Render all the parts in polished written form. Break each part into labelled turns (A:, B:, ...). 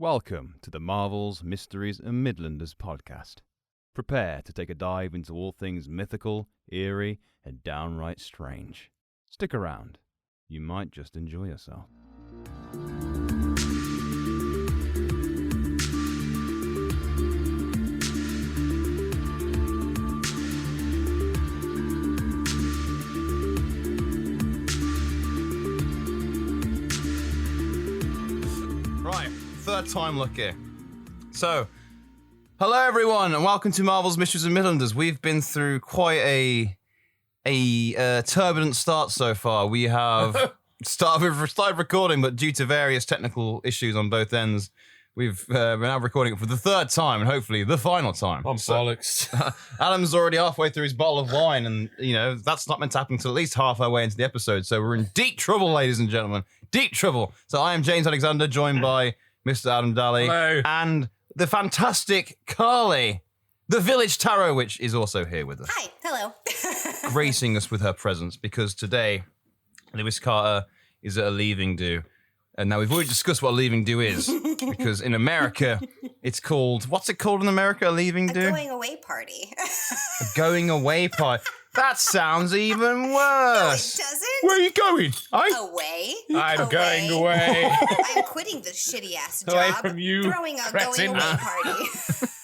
A: Welcome to the Marvels, Mysteries and Midlanders podcast. Prepare to take a dive into all things mythical, eerie and downright strange. Stick around. You might just enjoy yourself.
B: Right, third time lucky. So, hello everyone, and welcome to Marvel's Mysteries and Midlanders. We've been through quite a turbulent start so far. We have started recording, but due to various technical issues on both ends, we're now recording it for the third time, and hopefully the final time.
C: Bollocks.
B: Adam's already halfway through his bottle of wine, and that's not meant to happen until at least half our way into the episode. So we're in deep trouble, ladies and gentlemen. Deep trouble. So I am James Alexander, joined by Mr. Adam Daly.
C: Hello.
B: And the fantastic Carly, the Village Tarot Witch, is also here with us.
D: Hi, hello.
B: Gracing us with her presence, because today Lewis Carter is at a leaving do. And now we've already discussed what a leaving do is, because in America, it's called, what's it called in America, a leaving do?
D: A going away party.
B: A going away party. That sounds even
D: No,
B: worse.
D: it doesn't.
C: Where are you going?
D: Away.
C: I'm going away.
D: I'm quitting this shitty ass job.
C: Away from you,
D: Throwing a
C: cretin.
D: going away party.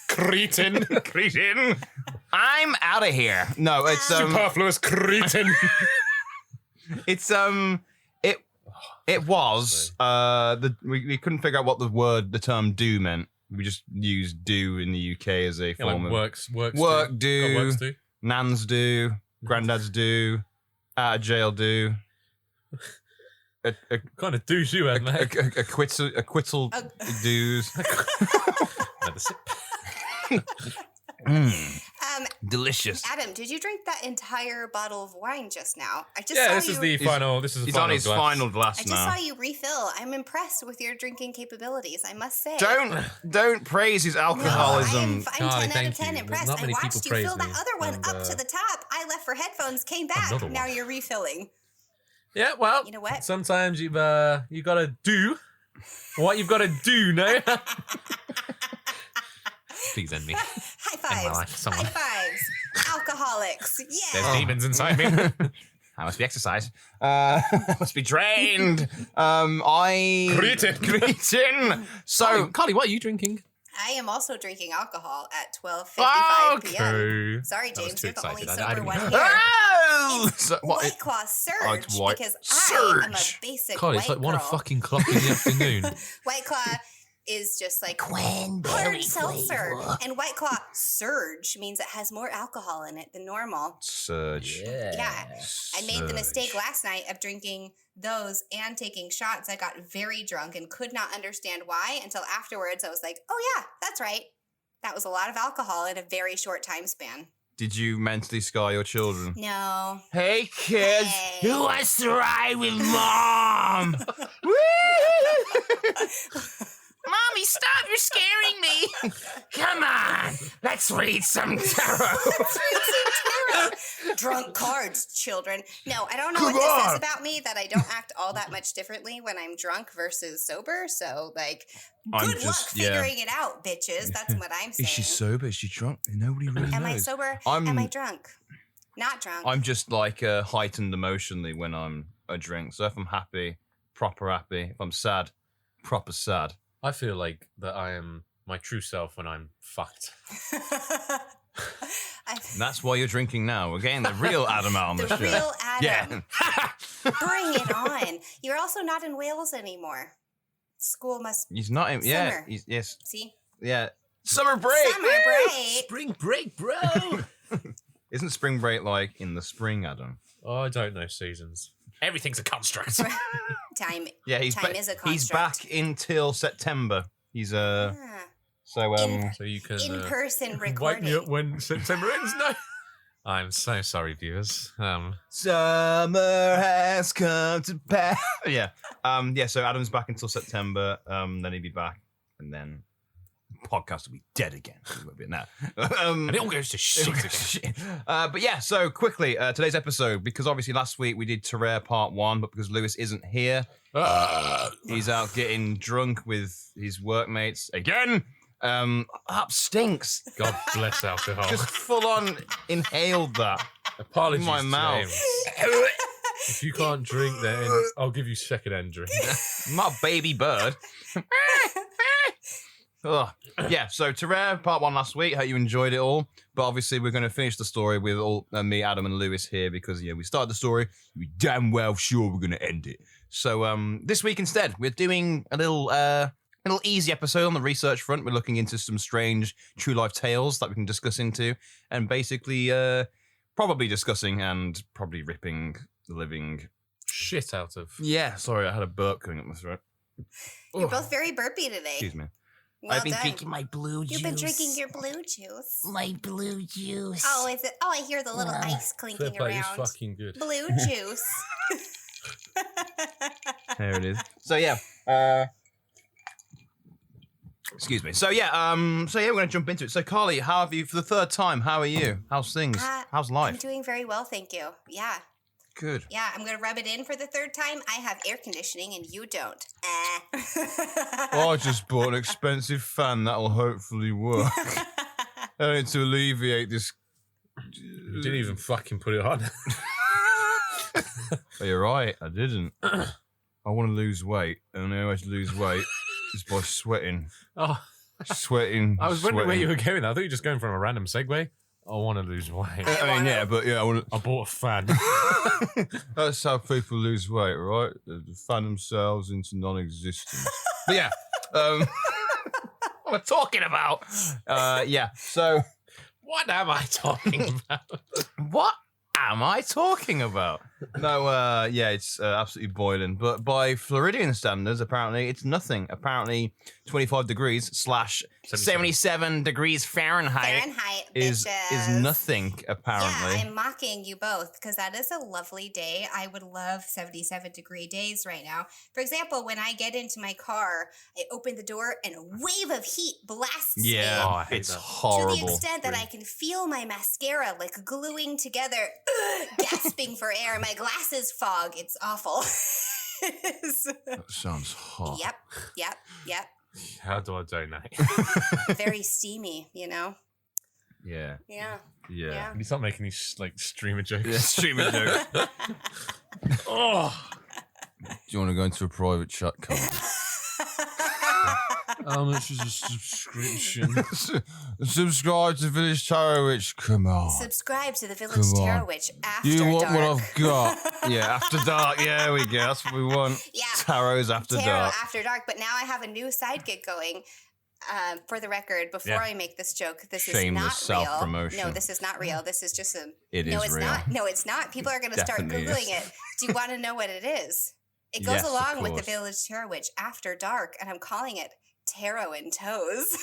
C: Cretin.
B: Cretin. I'm out of here. No, it's
C: Superfluous cretin.
B: it's it was we couldn't figure out what the term do meant. We just used do in the UK as a form of
C: work
B: do,
C: works do.
B: nans do, granddads do, out of jail do.
C: Kind of douche you had, mate.
B: Acquittal dues. Delicious.
D: Adam, did you drink that entire bottle of wine just now? I just
C: Yeah,
D: saw
C: this is the final. This is the
B: He's
C: final
B: on his
C: glass.
B: final glass
D: I just
B: now.
D: saw you refill. I'm impressed with your drinking capabilities, I must say.
B: Don't praise his alcoholism.
D: I'm
C: Carly,
D: 10 out of
C: thank
D: 10
C: you.
D: impressed.
C: Not
D: I
C: many
D: watched
C: people
D: you
C: praise
D: fill
C: me,
D: that other one
C: and,
D: up to the top. I left for headphones, came back.
C: Another one.
D: Now you're refilling.
C: Yeah, well,
D: You know what?
C: sometimes you got to do what you've got to do, no? Please end me.
D: High
C: my
D: fives.
C: life, someone.
D: High fives. Alcoholics. Yeah.
C: There's demons inside me.
B: I must be exercised. I must be trained. Cretin. So,
C: Carly, what are you drinking?
D: I am also drinking alcohol at 12:55 p.m.
C: Okay.
D: Sorry,
C: That was
D: James,
C: too
D: you're the only
C: excited. I
D: sober
C: didn't
D: one
C: know.
D: here.
B: oh! So,
D: White Claw Surge,
B: Oh, it's White
D: because I am a
B: Surge.
D: basic
C: Carly,
D: white
C: it's like
D: girl.
C: 1:00 o'clock in the afternoon.
D: White Claw is just like hard seltzer, and White Claw Surge means it has more alcohol in it than normal.
B: Surge.
D: Yeah. I made the mistake last night of drinking those and taking shots. I got very drunk and could not understand why until afterwards. I was like, oh yeah, that's right. That was a lot of alcohol in a very short time span.
B: Did you mentally scar your children?
D: No.
B: Hey, kids.
D: Hey.
B: Who wants to ride with Mom? Woo! Mommy, stop. You're scaring me. Come on. Let's read some tarot.
D: Drunk cards, children. No, I don't know
B: Come
D: what this
B: on.
D: says about me that I don't act all that much differently when I'm drunk versus sober. So, like,
B: I'm
D: good luck
B: just- yeah.
D: figuring it out, bitches. That's what I'm saying.
B: Is she sober? Is she drunk? Nobody really knows.
D: Am I sober? Am I drunk? Not drunk.
B: I'm just like heightened emotionally when I'm a drink. So if I'm happy, proper happy. If I'm sad, proper sad.
C: I feel like that I am my true self when I'm fucked.
B: And that's why you're drinking now. We're getting the real Adam out on the
D: The
B: show.
D: real Adam.
B: Yeah.
D: Bring it on. You're also not in Wales anymore. School must.
B: He's not in. Yeah.
D: Summer.
B: Yes.
D: See?
B: Yeah. Summer break.
D: Summer break.
C: Spring break, bro.
B: Isn't spring break like in the spring, Adam?
C: Oh, I don't know seasons. Everything's a construct.
D: Time.
B: Yeah, he's
D: Time is a
B: he's
D: construct.
B: back until September. He's
D: Ah,
B: so
C: So you can
D: in-person
C: wipe
D: recording.
C: me up when September ends. No, I'm so sorry, viewers.
B: Summer has come to pass. Yeah. Yeah, so Adam's back until September. Then he'll be back. And then podcast will be dead again. It won't be now.
C: And it all goes to shit again.
B: But yeah, so quickly, today's episode, because obviously last week we did Terraire Part 1, but because Lewis isn't here, he's out getting drunk with his workmates again. That stinks.
C: God bless alcohol.
B: Just full on inhaled that.
C: Apologies,
B: in my mouth.
C: James. If you can't drink, then I'll give you second-hand drink.
B: My baby bird. Ugh. Yeah, so Terraire Part 1 last week. Hope you enjoyed it all. But obviously, we're going to finish the story with all me, Adam, and Lewis here because, we started the story. We're damn well sure we're going to end it. So this week instead, we're doing a little easy episode on the research front. We're looking into some strange true life tales that we can discuss into, and basically probably discussing and probably ripping the living
C: Shit out of.
B: Yeah, sorry, I had a burp coming up my throat.
D: You're both very burpy today.
B: Excuse me.
D: Well
E: I've been
D: done.
E: drinking my blue juice.
D: You've been drinking your blue juice.
E: my blue juice.
D: Oh, is it? Oh, I hear the little ice
C: Fair
D: clinking
C: play, it's
D: around.
C: fucking good.
D: Blue juice.
B: There it is. So yeah. Excuse me. So yeah, we're gonna jump into it. So Carly, how have you for the third time? How are you? How's things? How's
D: I'm
B: life?
D: doing very well, thank you. Yeah.
B: Good.
D: Yeah, I'm going to rub it in for the third time. I have air conditioning and you don't.
B: I just bought an expensive fan that'll hopefully work. I need to alleviate this.
C: You didn't even fucking put it on.
B: Oh, you're right, I didn't. I want to lose weight, and the only way to lose weight is by sweating.
C: Oh,
B: Sweating.
C: I was wondering where
B: sweating.
C: you were going. I thought you were just going from a random segue. I want to lose weight.
B: I mean, yeah, but yeah, I want
C: I bought a fan.
B: That's how people lose weight, right? They fan themselves into non-existence. But yeah, what we're talking about. Yeah, so
C: What am I talking about?
B: what am I talking about? No, yeah, it's absolutely boiling. But by Floridian standards, apparently, it's nothing. Apparently, 25 degrees / 77 degrees Fahrenheit is
D: bitches.
B: nothing, apparently.
D: Yeah, I'm mocking you both because that is a lovely day. I would love 77-degree days right now. For example, when I get into my car, I open the door and a wave of heat blasts me.
C: Oh, I hate
B: it's
C: that.
B: horrible.
D: To the extent that I can feel my mascara like gluing together, gasping for air. My glasses fog. It's awful.
B: That sounds hot.
D: Yep.
C: How do I donate?
D: Very steamy, you know?
B: Yeah.
D: Yeah.
B: Yeah.
C: Can you stop making these like streamer jokes?
B: Yeah, streamer joke.
C: Oh,
B: Do you want to go into a private chat, Carl?
C: how much is a subscription?
B: Subscribe to Village Tarot Witch. Come on.
D: Subscribe to the Village
B: Come on.
D: Tarot Witch after
B: You want
D: dark.
B: what I've got? Yeah, after dark. Yeah, we go. That's what we want.
D: Yeah.
B: Tarots after
D: Tarot
B: dark.
D: after dark. But now I have a new side gig going. For the record, before
C: Yeah.
D: I make this joke, this
B: Shameless
D: is not real.
B: self-promotion.
D: No, this is not real. This is just a.
B: It
D: no,
B: is
D: it's
B: real.
D: not. No, it's not. People are going to start
B: Definitely
D: Googling
B: is.
D: it. Do you want to know what it is? It goes
B: Yes, of
D: along with the
B: course.
D: Village Tarot Witch after dark, and I'm calling it Tarot and Toes.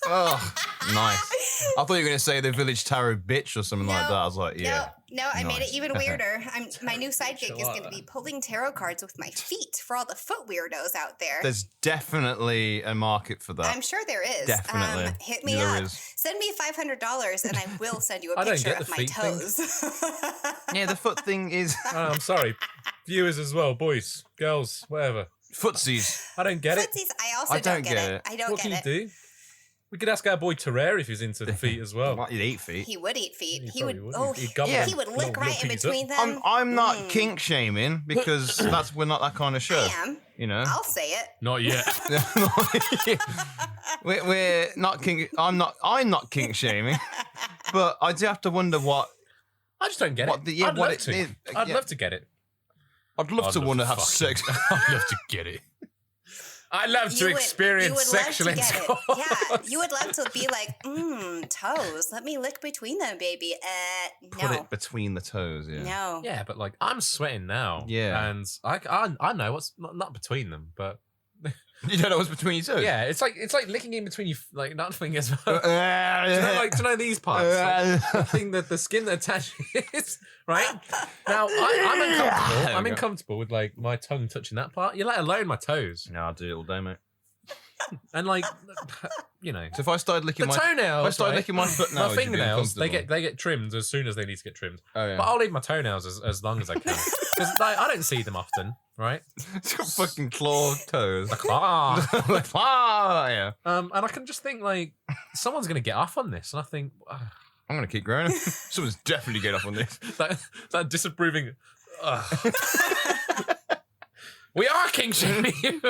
B: Oh, nice. I thought you were going to say the Village Tarot Bitch or something like
D: No,
B: that. I was like, yeah.
D: No, I made it
B: Nice.
D: even weirder. My new side gig is going to
C: Enchilada.
D: be pulling tarot cards with my feet for all the foot weirdos out there.
B: There's definitely a market for that.
D: I'm sure there is.
B: Definitely.
D: Hit me
B: There
D: up.
B: is.
D: Send me $500 and I will send you a
C: I don't
D: picture
C: get
D: of
C: the
D: my
C: feet thing.
D: toes.
B: Yeah, the foot thing is
C: Oh, I'm sorry. Viewers as well, boys, girls, whatever.
B: footsies.
C: I don't get it.
D: Footsies, I also
B: I
D: don't
B: don't
D: get
B: get
D: it.
B: it.
D: I don't
C: What can
D: get
C: you
D: it.
C: do? We could ask our boy Terraire if he's into the feet as well.
B: Might eat feet.
D: He would eat feet.
C: He
D: He would.
C: probably would.
D: Oh,
C: He'd gobble
B: Yeah.
D: he would
C: little-
D: lick right in
C: little piggies up.
D: between them.
B: I'm not
D: Mm.
B: kink shaming because we're not that kind of show.
D: I am.
B: You know.
D: I'll say it.
C: Not yet.
B: we're not kink. I'm not kink shaming, but I do have to wonder what.
C: I just don't get
B: What
C: it.
B: the- yeah,
C: I'd
B: what
C: love
B: it
C: to.
B: is.
C: I'd
B: Yeah.
C: love to get it.
B: I'd love to want to have
C: fucking-
B: sex.
C: I'd love to get it. I'd love to
D: You would
C: experience sexual
D: love to get it.
C: intercourse.
D: Yeah, you would love to be like, toes. Let me lick between them, baby.
B: Put
D: No,
B: it between the toes. Yeah.
D: no.
C: Yeah, but like I'm sweating now.
B: Yeah.
C: and I know what's not between them, but
B: You don't know what's between your toes.
C: yeah, it's like licking in between you, like not fingers. But, do
B: like,
C: you know these parts? Like, the thing that the skin that attaches, right? Now I'm uncomfortable.
B: There we
C: I'm
B: go.
C: uncomfortable with like my tongue touching that part. You let alone my toes.
B: No, I'll do it all day, mate.
C: And like, you know,
B: So if I started licking
C: the
B: my
C: toenails,
B: if I started
C: right?
B: licking my foot now,
C: My
B: would you be
C: fingernails, they
B: uncomfortable?
C: get trimmed as soon as they need to get trimmed.
B: Oh yeah.
C: But I'll leave my toenails as long as I can. Because like, I don't see them often, right?
B: It's got fucking claw toes.
C: Like, ah.
B: Yeah.
C: And I can just think like someone's gonna get off on this, and I think
B: I'm gonna keep growing. Someone's definitely get off on this.
C: that disapproving. We are king shaming you.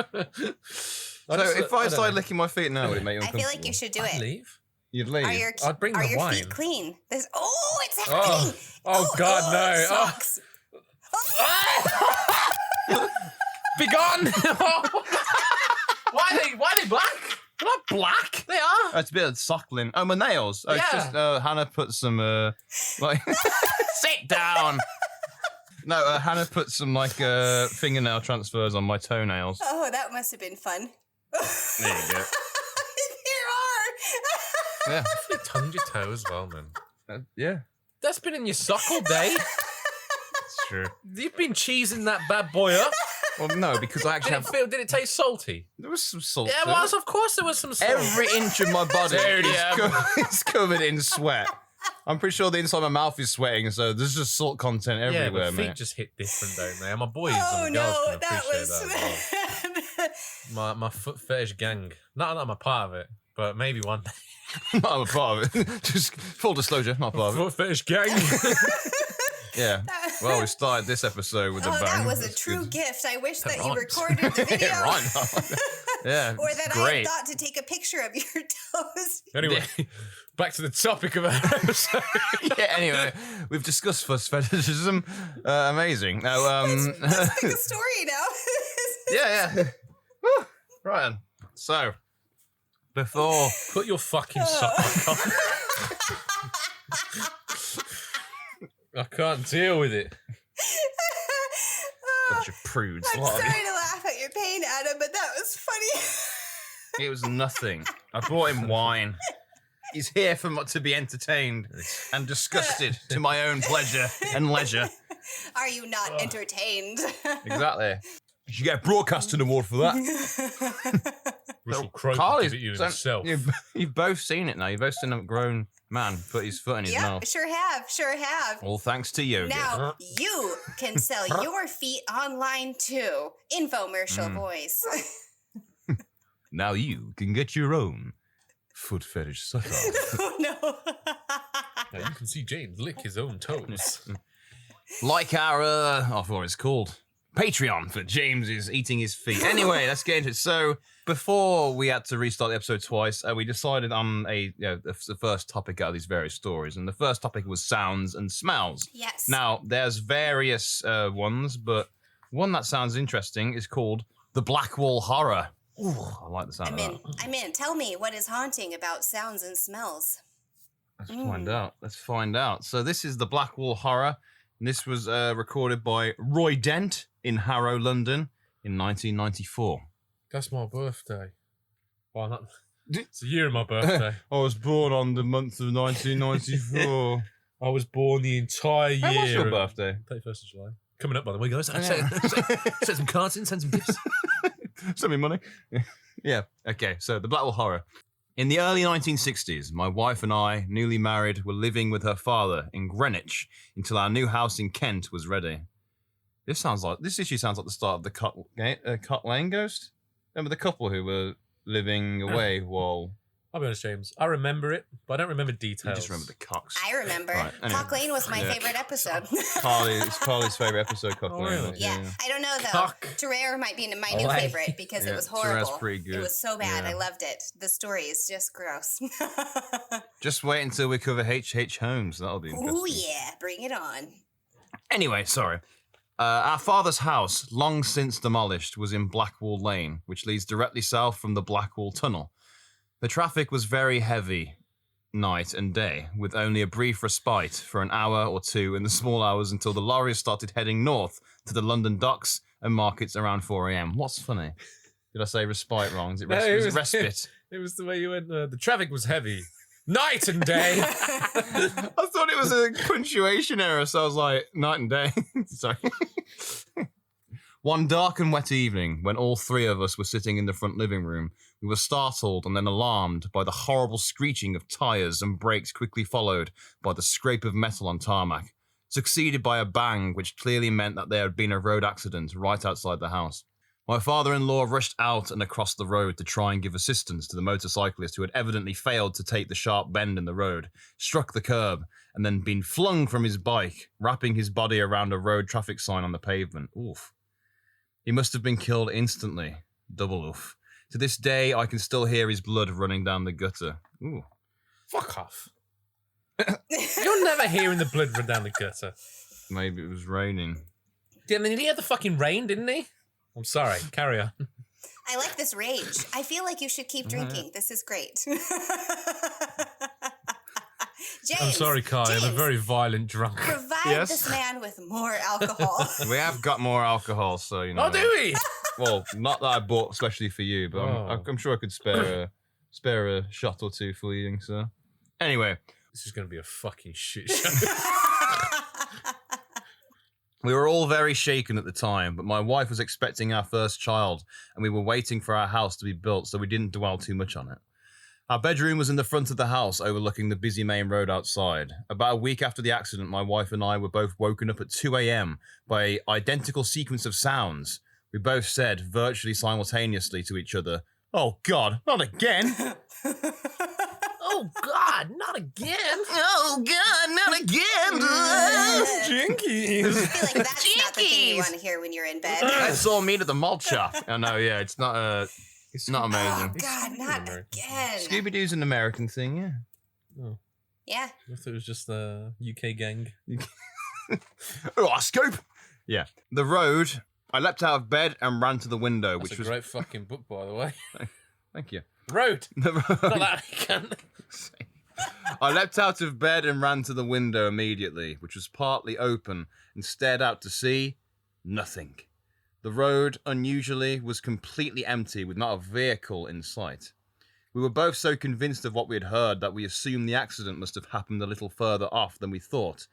B: So if I started licking my feet now, would it make you
D: I
B: uncomfortable?
D: feel like you should do
C: I'd
D: it.
C: leave.
B: You'd leave.
D: Are your,
C: I'd bring
D: are
C: the
D: your
C: wine.
D: feet clean? It's happening.
C: Oh God, no!
D: Socks.
C: Be gone! Why are they black? They're not black. They are.
B: Oh, it's a bit of sockling. Oh, my nails. Oh, it's
C: Yeah.
B: just Hannah put some like sit down. No, Hannah put some like fingernail transfers on my toenails.
D: Oh, that must have been fun.
B: There you go.
D: There are.
B: Yeah.
C: You tongued your toe as well, man.
B: Yeah.
C: That's been in your sock all day.
B: It's true.
C: You've been cheesing that bad boy up.
B: Well, no, because I actually have.
C: Did it taste salty?
B: There was some salt.
C: Yeah,
B: to
C: it
B: it.
C: was. Of course, there was some salt.
B: Every inch of my body
C: Sodium.
B: is covered in sweat. I'm pretty sure the inside of my mouth is sweating, so there's just salt content
C: yeah,
B: everywhere,
C: but feet
B: mate.
C: just hit different, don't they? And my boys
D: Oh
C: and my girls
D: no,
C: can
D: that
C: appreciate that.
D: was.
C: As well. My foot fetish gang. Not that I'm a part of it, but maybe one day.
B: Not a part of it. Just full disclosure, not part of it.
C: Foot fetish gang.
B: Yeah. Well, we started this episode with a
D: Oh,
B: bang.
D: that was a
B: That's
D: true
B: good.
D: gift. I wish that you
B: rhymes.
D: recorded the video.
B: Yeah, right. Yeah,
D: Or
B: it's
D: that I had
B: great.
D: thought to take a picture of your toes.
C: Anyway, back to the topic of our episode.
B: Yeah, anyway, we've discussed fetishism. Amazing. Now,
D: Let's pick a story now.
B: yeah. Woo. Right then. So, before
C: Put your fucking sock back on. I can't deal with it.
B: bunch of prudes,
D: I'm
B: lot of
D: sorry to laugh at your pain, Adam, but that was funny.
B: It was nothing. I brought him wine. He's here to be entertained and disgusted to my own pleasure and leisure.
D: Are you not entertained?
B: Exactly. You should get a broadcasting award for that.
C: Russell Crowe could
B: Carly's
C: give it you
B: so-
C: himself.
B: You've both seen it now. You've both seen a grown man put his foot in his
D: Yeah,
B: mouth.
D: sure have.
B: All thanks to yoga.
D: Now you can sell your feet online too. Infomercial voice.
B: Now you can get your own foot fetish suck off.
D: Oh no.
C: Now you can see James lick his own toes.
B: Like our, I forgot what it's called. Patreon for James is eating his feet. Anyway, let's get into it. So, before we had to restart the episode twice, we decided on the first topic out of these various stories. And the first topic was sounds and smells.
D: Yes.
B: Now, there's various ones, but one that sounds interesting is called the Blackwall Horror. Ooh, I like the sound of that.
D: I'm in. Tell me what is haunting about sounds and smells.
B: Let's find out. So this is the Blackwall Horror. And this was recorded by Roy Dent in Harrow, London in 1994.
C: That's my birthday. Well, not. It's a year of my birthday.
B: I was born on the month of 1994.
C: I was born the entire year.
B: When was your
C: of-
B: birthday?
C: 31st of July. Coming up, by the way, guys.
B: Yeah.
C: Send some cards in, send some gifts.
B: Send me money. Yeah. Okay. So the Blackwall Horror. In the early 1960s, my wife and I, newly married, were living with her father in Greenwich until our new house in Kent was ready. This issue sounds like the start of the Cut Lane Ghost. Remember the couple who were living away while
C: I'll be honest, James. I remember it, but I don't remember
B: you
C: details.
B: just remember the cocks.
D: I remember.
B: Right, anyway.
D: Cock Lane was my
B: Yeah.
D: favorite episode.
B: It's Carly's favorite episode, Cock
C: Oh,
B: Lane.
C: really?
D: Yeah, I don't know though.
C: Cock.
D: Terror might be my new
C: Lane.
D: favorite because
B: Yeah,
D: it was
B: Terror's
D: horrible.
B: pretty good.
D: It was so bad.
B: Yeah.
D: I loved it. The story is just gross.
B: Just wait until we cover H.H. Holmes. That'll be interesting.
D: Oh yeah, bring it on.
B: Anyway, sorry. Our father's house, long since demolished, was in Blackwall Lane, which leads directly south from the Blackwall Tunnel. The traffic was very heavy night and day, with only a brief respite for an hour or two in the small hours until the lorries started heading north to the London docks and markets around 4 a.m. What's funny? Did I say respite wrong? Is it,
C: No, it was-
B: respite?
C: It was the way you went. The traffic was heavy, night and day.
B: I thought it was a punctuation error, so I was like, night and day. Sorry. One dark and wet evening, when all three of us were sitting in the front living room, we were startled and then alarmed by the horrible screeching of tyres and brakes, quickly followed by the scrape of metal on tarmac, succeeded by a bang which clearly meant that there had been a road accident right outside the house. My father-in-law rushed out and across the road to try and give assistance to the motorcyclist who had evidently failed to take the sharp bend in the road, struck the curb, and then been flung from his bike, wrapping his body around a road traffic sign on the pavement. Oof. He must have been killed instantly. Double oof. To this day, I can still hear his blood running down the gutter. Ooh.
C: Fuck off. You're never hearing the blood run down the gutter.
B: Maybe it was raining.
C: Yeah, I mean, he had the fucking rain, didn't he? I'm sorry. Carry on.
D: I like this rage. I feel like you should keep drinking. This is great. James,
C: I'm sorry, Kai. I'm a
D: James,
C: very violent drunk.
D: provide this man with more alcohol.
B: We have got more alcohol, so, you know.
C: Oh, do we?
B: Well, not that I bought especially for you, but I'm sure I could spare a shot or two for you, so. Anyway.
C: This is going to be a fucking shit show.
B: We were all very shaken at the time, but my wife was expecting our first child, and we were waiting for our house to be built, so we didn't dwell too much on it. Our bedroom was in the front of the house, overlooking the busy main road outside. About a week after the accident, my wife and I were both woken up at 2 a.m. by an identical sequence of sounds. We both said, virtually simultaneously to each other, "Oh God, not again!"
C: Oh, God, not again.
B: Oh God, not again!
C: Jinkies.
D: I feel like that's not the thing you want to hear when you're in bed.
B: I saw meat at the malt shop. I know, yeah, it's not
D: Oh,
B: not amazing.
D: God, not again.
B: Scooby-Doo's an American thing, yeah.
C: Oh,
D: Yeah.
C: I thought it was just the UK gang.
B: Oh, scope! Yeah. The road, I leapt out of bed and ran to the window,
C: That's
B: which
C: a
B: was...
C: great fucking book, by the way.
B: Thank you.
C: Road.
B: The road.
C: Not that again.
B: I leapt out of bed and ran to the window immediately, which was partly open, and stared out to sea. Nothing. The road, unusually, was completely empty, with not a vehicle in sight. We were both so convinced of what we had heard that we assumed the accident must have happened a little further off than we thought.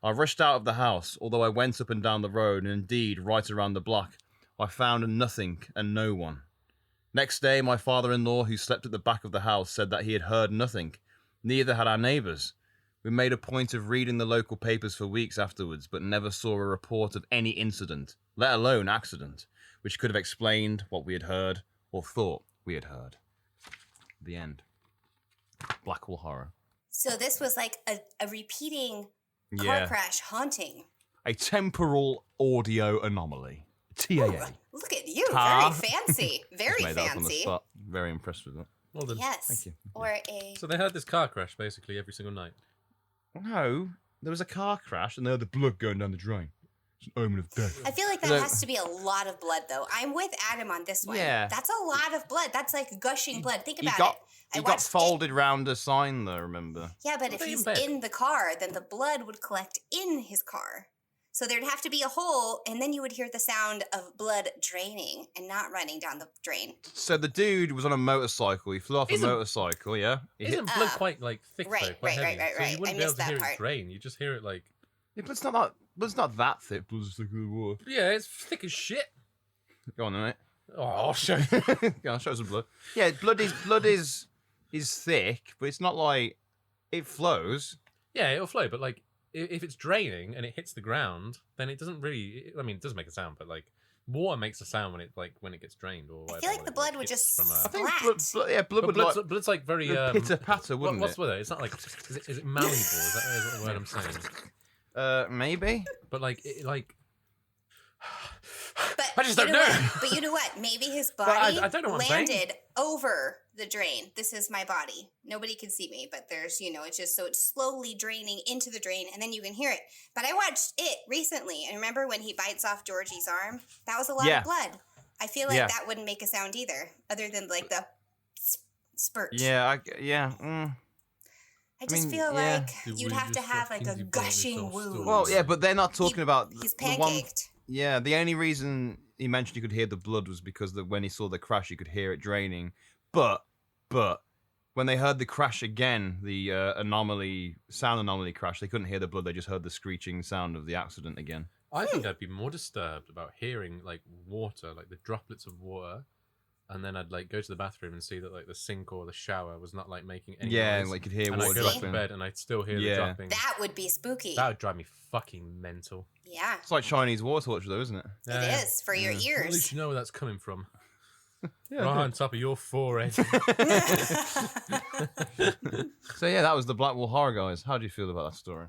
B: I rushed out of the house, although I went up and down the road, and indeed, right around the block, I found nothing and no one. Next day, my father-in-law, who slept at the back of the house, said that he had heard nothing. Neither had our neighbours. We made a point of reading the local papers for weeks afterwards, but never saw a report of any incident, let alone accident, which could have explained what we had heard or thought we had heard. The end. Blackwall Horror.
D: So this was like a repeating car crash haunting.
B: A temporal audio anomaly. TAA.
D: Look at you.
B: Car.
D: Very fancy. Very
B: Made that up on the
D: fancy.
B: spot. Very impressed with that.
C: Well done.
D: Yes.
B: Thank you.
D: Or a...
C: So they had this car crash basically every single night.
B: No, there was a car crash and they had the blood going down the drain. It's an omen of death.
D: I feel like that has to be a lot of blood, though. I'm with Adam on this one.
B: Yeah.
D: That's a lot of blood. That's like gushing blood. Think about it.
B: He got folded round a sign though, remember?
D: Yeah, but if
C: they in
D: he's
C: bed?
D: in the car, then the blood would collect in his car. So there'd have to be a hole, and then you would hear the sound of blood draining and not running down the drain.
B: So the dude was on a motorcycle. He flew off a motorcycle, yeah? He hit-
C: Isn't blood quite like thick
D: right,
C: though? Quite
D: right,
C: heavy.
D: right,
C: So
D: right.
C: you wouldn't
D: I
C: be able
D: missed
C: to hear
D: that
C: it
D: part.
C: drain. You just hear it like...
B: Yeah, but it's not that thick. Blood's thick as water.
C: Yeah, it's thick as shit.
B: Go on, mate.
C: Oh, I'll show you.
B: Go on, show some blood. Yeah, blood is thick, but it's not like it flows.
C: Yeah, it'll flow, but like if it's draining and it hits the ground, then it doesn't really. I mean, it does make a sound, but like water makes a sound when it gets drained or whatever.
D: I feel like the blood would
C: hits
D: just
B: I think
D: splat.
B: blood would
C: blood's,
B: like
C: blood's like very
B: pitter patter, wouldn't
C: what's
B: it?
C: with it? It's not like is it malleable? Is that the word I'm saying?
B: Maybe.
C: But like it, like.
D: But
C: I just
D: you
C: don't
D: know
C: know.
D: what? But you know what? Maybe his
C: But
D: body
C: I don't know what I'm saying.
D: landed over the drain. This is my body. Nobody can see me, but there's, it's just so it's slowly draining into the drain, and then you can hear it. But I watched it recently, and remember when he bites off Georgie's arm? That was a lot of blood. I feel like that wouldn't make a sound either, other than like the spurt.
B: Yeah,
D: I just feel like you'd have to have like a gushing wound.
B: Well, yeah, but they're not talking about
D: He's
B: the one.
D: pancaked.
B: Yeah, the only reason he mentioned you could hear the blood was because when he saw the crash, you could hear it draining. But when they heard the crash again, the sound anomaly crash, they couldn't hear the blood. They just heard the screeching sound of the accident again.
C: I think I'd be more disturbed about hearing like water, like the droplets of water, and then I'd like go to the bathroom and see that like the sink or the shower was not like making any noise.
B: like you could hear
C: and
B: water
C: I'd go back to
B: dropping.
C: bed and I'd still hear the dropping.
D: That would be spooky.
C: That would drive me fucking mental.
D: Yeah.
B: It's like Chinese water torture, though, isn't it?
D: It is for your
C: At least
D: ears.
C: you know where that's coming from.
B: Yeah,
C: Right on top of your forehead.
B: So yeah, that was the Blackwall Horror, guys. How do you feel about that story?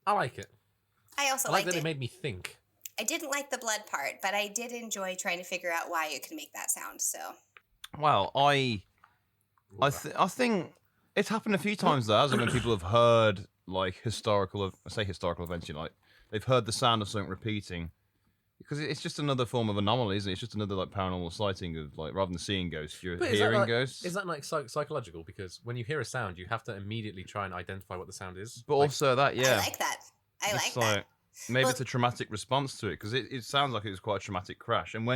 C: I like it.
D: I also
C: I like
D: liked
C: that
D: it.
C: it made me think.
D: I didn't like the blood part, but I did enjoy trying to figure out why it could make that sound. So
B: Well, I think it's happened a few times though, hasn't it? When people have heard like historical events, you know, like they've heard the sound of something repeating, because it's just another form of anomaly, isn't it? It's just another like paranormal sighting of like, rather than seeing ghosts, you're
C: But
B: hearing ghosts.
C: Is that like psychological? Because when you hear a sound, you have to immediately try and identify what the sound is.
B: But
C: Like,
B: also that, yeah,
D: I like that. I like
B: it's
D: that.
B: maybe
D: Well-
B: it's a traumatic response to it, because it sounds like it was quite a traumatic crash, and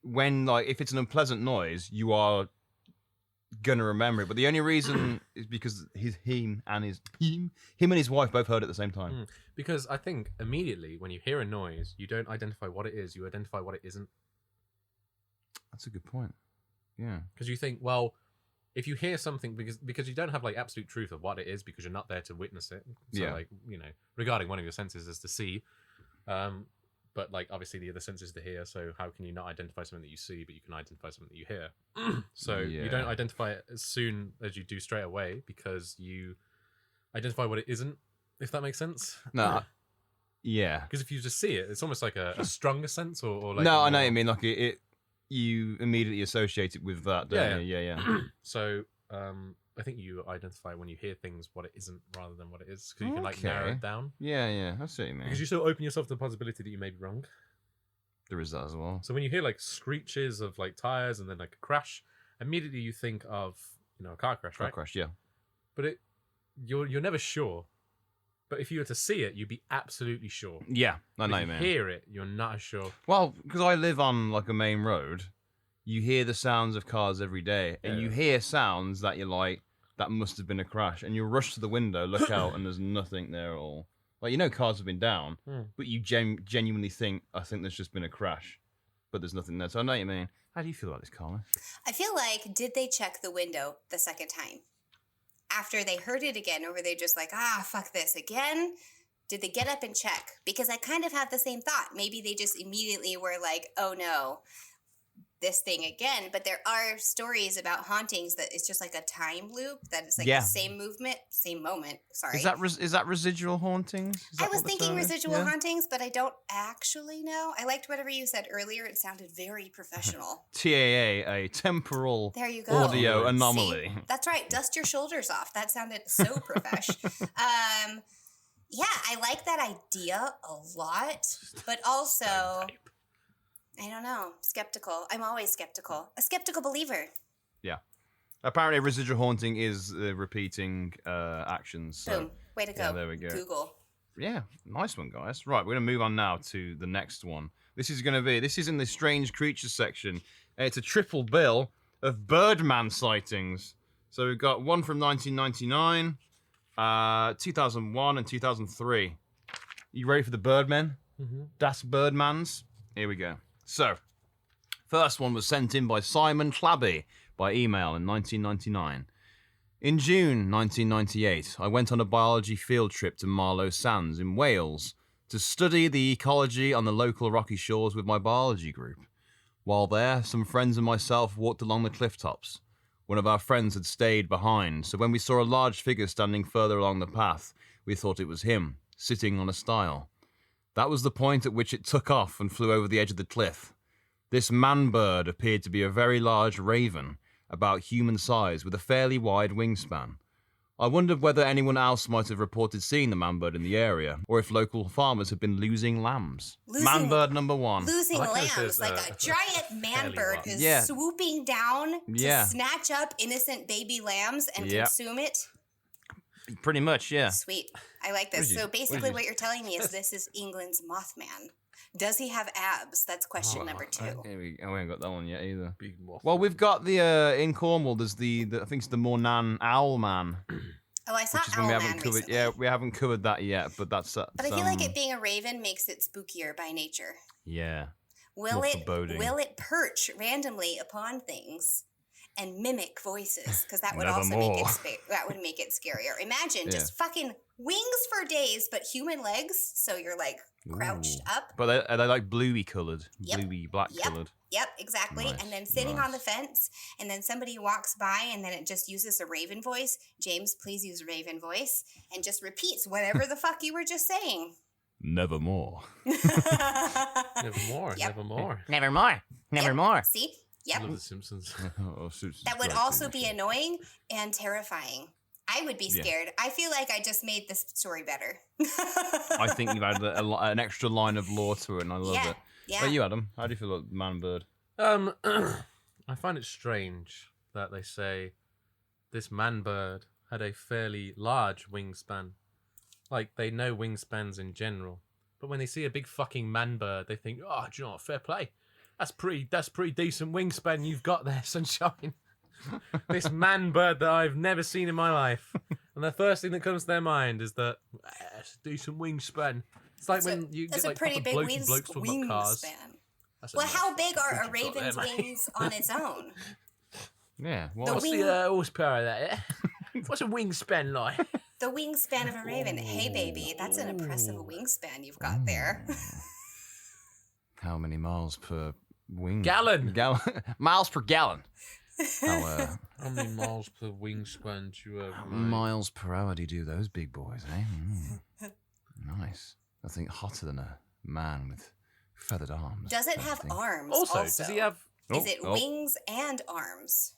B: when like if it's an unpleasant noise, you are gonna remember it. But the only reason is because him and his wife both heard it at the same time.
C: because I think immediately when you hear a noise, you don't identify what it is, you identify what it isn't.
B: That's a good point. Yeah.
C: Because you think, well, if you hear something, because you don't have like absolute truth of what it is, because you're not there to witness it. So
B: Yeah.
C: like, you know, regarding one of your senses is to see. But like obviously the other sense is to hear, so how can you not identify something that you see, but you can identify something that you hear? So you don't
B: Yeah.
C: identify it as soon as you do straight away, because you identify what it isn't, if that makes sense.
B: No. Yeah.
C: Because if you just see it, it's almost like a stronger sense, or like
B: No,
C: a
B: I know what
C: more-
B: you mean. Like it you immediately associate it with that, don't you? Yeah.
C: So I think you identify when you hear things what it isn't rather than what it is, because you can like narrow
B: Okay.
C: it down.
B: Yeah. I see what you mean.
C: Because you still open yourself to the possibility that you may be wrong.
B: There is that as well.
C: So when you hear like screeches of like tires and then like a crash, immediately you think of, you know, a car crash,
B: Car
C: right?
B: crash, yeah.
C: But you're never sure. But if you were to see it, you'd be absolutely sure.
B: Yeah, I know,
C: If you
B: man.
C: hear it, you're not as sure.
B: Well, because I live on like a main road, you hear the sounds of cars every day, and you
C: Yeah.
B: hear sounds that you're like, that must have been a crash, and you rush to the window, look out, and there's nothing there at all. Like, you know, cars have been down, but you genuinely think, I think there's just been a crash, but there's nothing there. So I know what you mean. How do you feel about this, Carla?
D: I feel like, did they check the window the second time? After they heard it again, or were they just like, fuck this again? Did they get up and check? Because I kind of had the same thought. Maybe they just immediately were like, oh no, this thing again. But there are stories about hauntings that it's just like a time loop, that it's like
B: Yeah.
D: the same movement, same moment. Sorry.
B: Is that residual hauntings? Is
D: I
B: that
D: was
B: what the
D: thinking
B: term is?
D: residual
B: Yeah.
D: hauntings, but I don't actually know. I liked whatever you said earlier. It sounded very professional.
B: TAA, a temporal
D: There you go.
B: audio
C: See?
B: anomaly.
D: That's right. Dust your shoulders off. That sounded so profesh. Yeah, I like that idea a lot, but also, I don't know, skeptical. I'm always skeptical. A skeptical believer.
B: Apparently, residual haunting is repeating actions. So.
D: Boom. Way to go.
B: Yeah, there we go.
D: Google.
B: Yeah, nice one, guys. Right, we're going to move on now to the next one. This is in the strange creatures section. It's a triple bill of Birdman sightings. So we've got one from 1999, 2001, and 2003. You ready for the Birdmen?
C: Mm-hmm.
B: Das Birdmans? Here we go. So, first one was sent in by Simon Clabby by email in 1999. In June 1998, I went on a biology field trip to Marlow Sands in Wales to study the ecology on the local rocky shores with my biology group. While there, some friends and myself walked along the cliff tops. One of our friends had stayed behind, so when we saw a large figure standing further along the path, we thought it was him, sitting on a stile. That was the point at which it took off and flew over the edge of the cliff. This man-bird appeared to be a very large raven, about human size, with a fairly wide wingspan. I wondered whether anyone else might have reported seeing the man-bird in the area, or if local farmers had been losing lambs. Man-bird number one.
D: Losing
C: I like how it
D: lambs.
C: says,
D: Like a giant man
C: fairly
D: bird
C: wide.
D: is
B: Yeah.
D: swooping down to
B: Yeah.
D: snatch up innocent baby lambs and
B: Yeah.
D: consume it.
B: Pretty much, yeah.
D: Sweet. I like this.
B: Where's
D: So
B: you-
D: basically,
B: where's
D: what
B: you-
D: you're telling me is this is England's Mothman. Does he have abs? That's question number 2.
B: Okay, we haven't got that one yet either.
C: Big moth.
B: Well, we've got the in Cornwall. There's the I think it's the Mornan Owl Man.
D: Oh, I saw
B: which is one we
D: Owlman
B: haven't covered.
D: recently.
B: Yeah, we haven't covered that yet, but that's.
D: But I feel like it being a raven makes it spookier by nature.
B: Yeah.
D: Will
B: More
D: it
B: foreboding.
D: will it perch randomly upon things and mimic voices? Because that would also
B: Nevermore.
D: make it scarier. Imagine
B: Yeah.
D: just fucking wings for days, but human legs, so you're like crouched
B: Ooh.
D: up.
B: But are they like bluey coloured?
D: Yep.
B: Bluey black
D: Yep.
B: coloured?
D: Yep, exactly.
B: Nice,
D: And then sitting on the
B: nice.
D: fence, and then somebody walks by, and then it just uses a raven voice. James, please use raven voice, and just repeats whatever the fuck you were just saying.
B: Nevermore.
C: Nevermore.
D: Yep.
C: Nevermore.
E: Nevermore. Nevermore.
D: See?
C: I
D: Yep.
C: love The Simpsons.
D: That would also be annoying and terrifying. I would be
B: Yeah.
D: scared. I feel like I just made this story better.
B: I think you've added an extra line of lore to it, and I love
D: Yeah,
B: it.
D: yeah.
B: But you, Adam, how do you feel about man bird?
C: I find it strange that they say this man bird had a fairly large wingspan. Like, they know wingspans in general. But when they see a big fucking man bird, they think, oh, do you know what, fair play. That's pretty decent wingspan you've got there, sunshine. This man bird that I've never seen in my life. And the first thing that comes to their mind is that, it's a decent wingspan. It's like when you
D: That's
C: get
D: a
C: like
D: pretty
C: proper
D: big
C: blokes talking about cars.
D: wingspan.
C: That's a
D: Well,
C: nice
D: how big are a
C: bridge you've got
D: raven's
C: there, mate.
D: wings on its own?
B: Yeah.
D: The
B: Well,
C: What's
D: wing-
C: the horsepower of that? What's a wingspan like?
D: The wingspan of a raven. Hey, baby, that's an impressive wingspan you've got there.
B: how many miles per wing?
C: Gallon.
B: Miles per gallon. How
C: How many miles per wingspan do you have?
B: miles per hour do you do those big boys, eh? Nice. I think hotter than a man with feathered arms.
D: Does it
B: don't you
D: have
B: think?
D: arms?
C: Also, does he have?
D: Is it
B: oh.
D: wings and arms?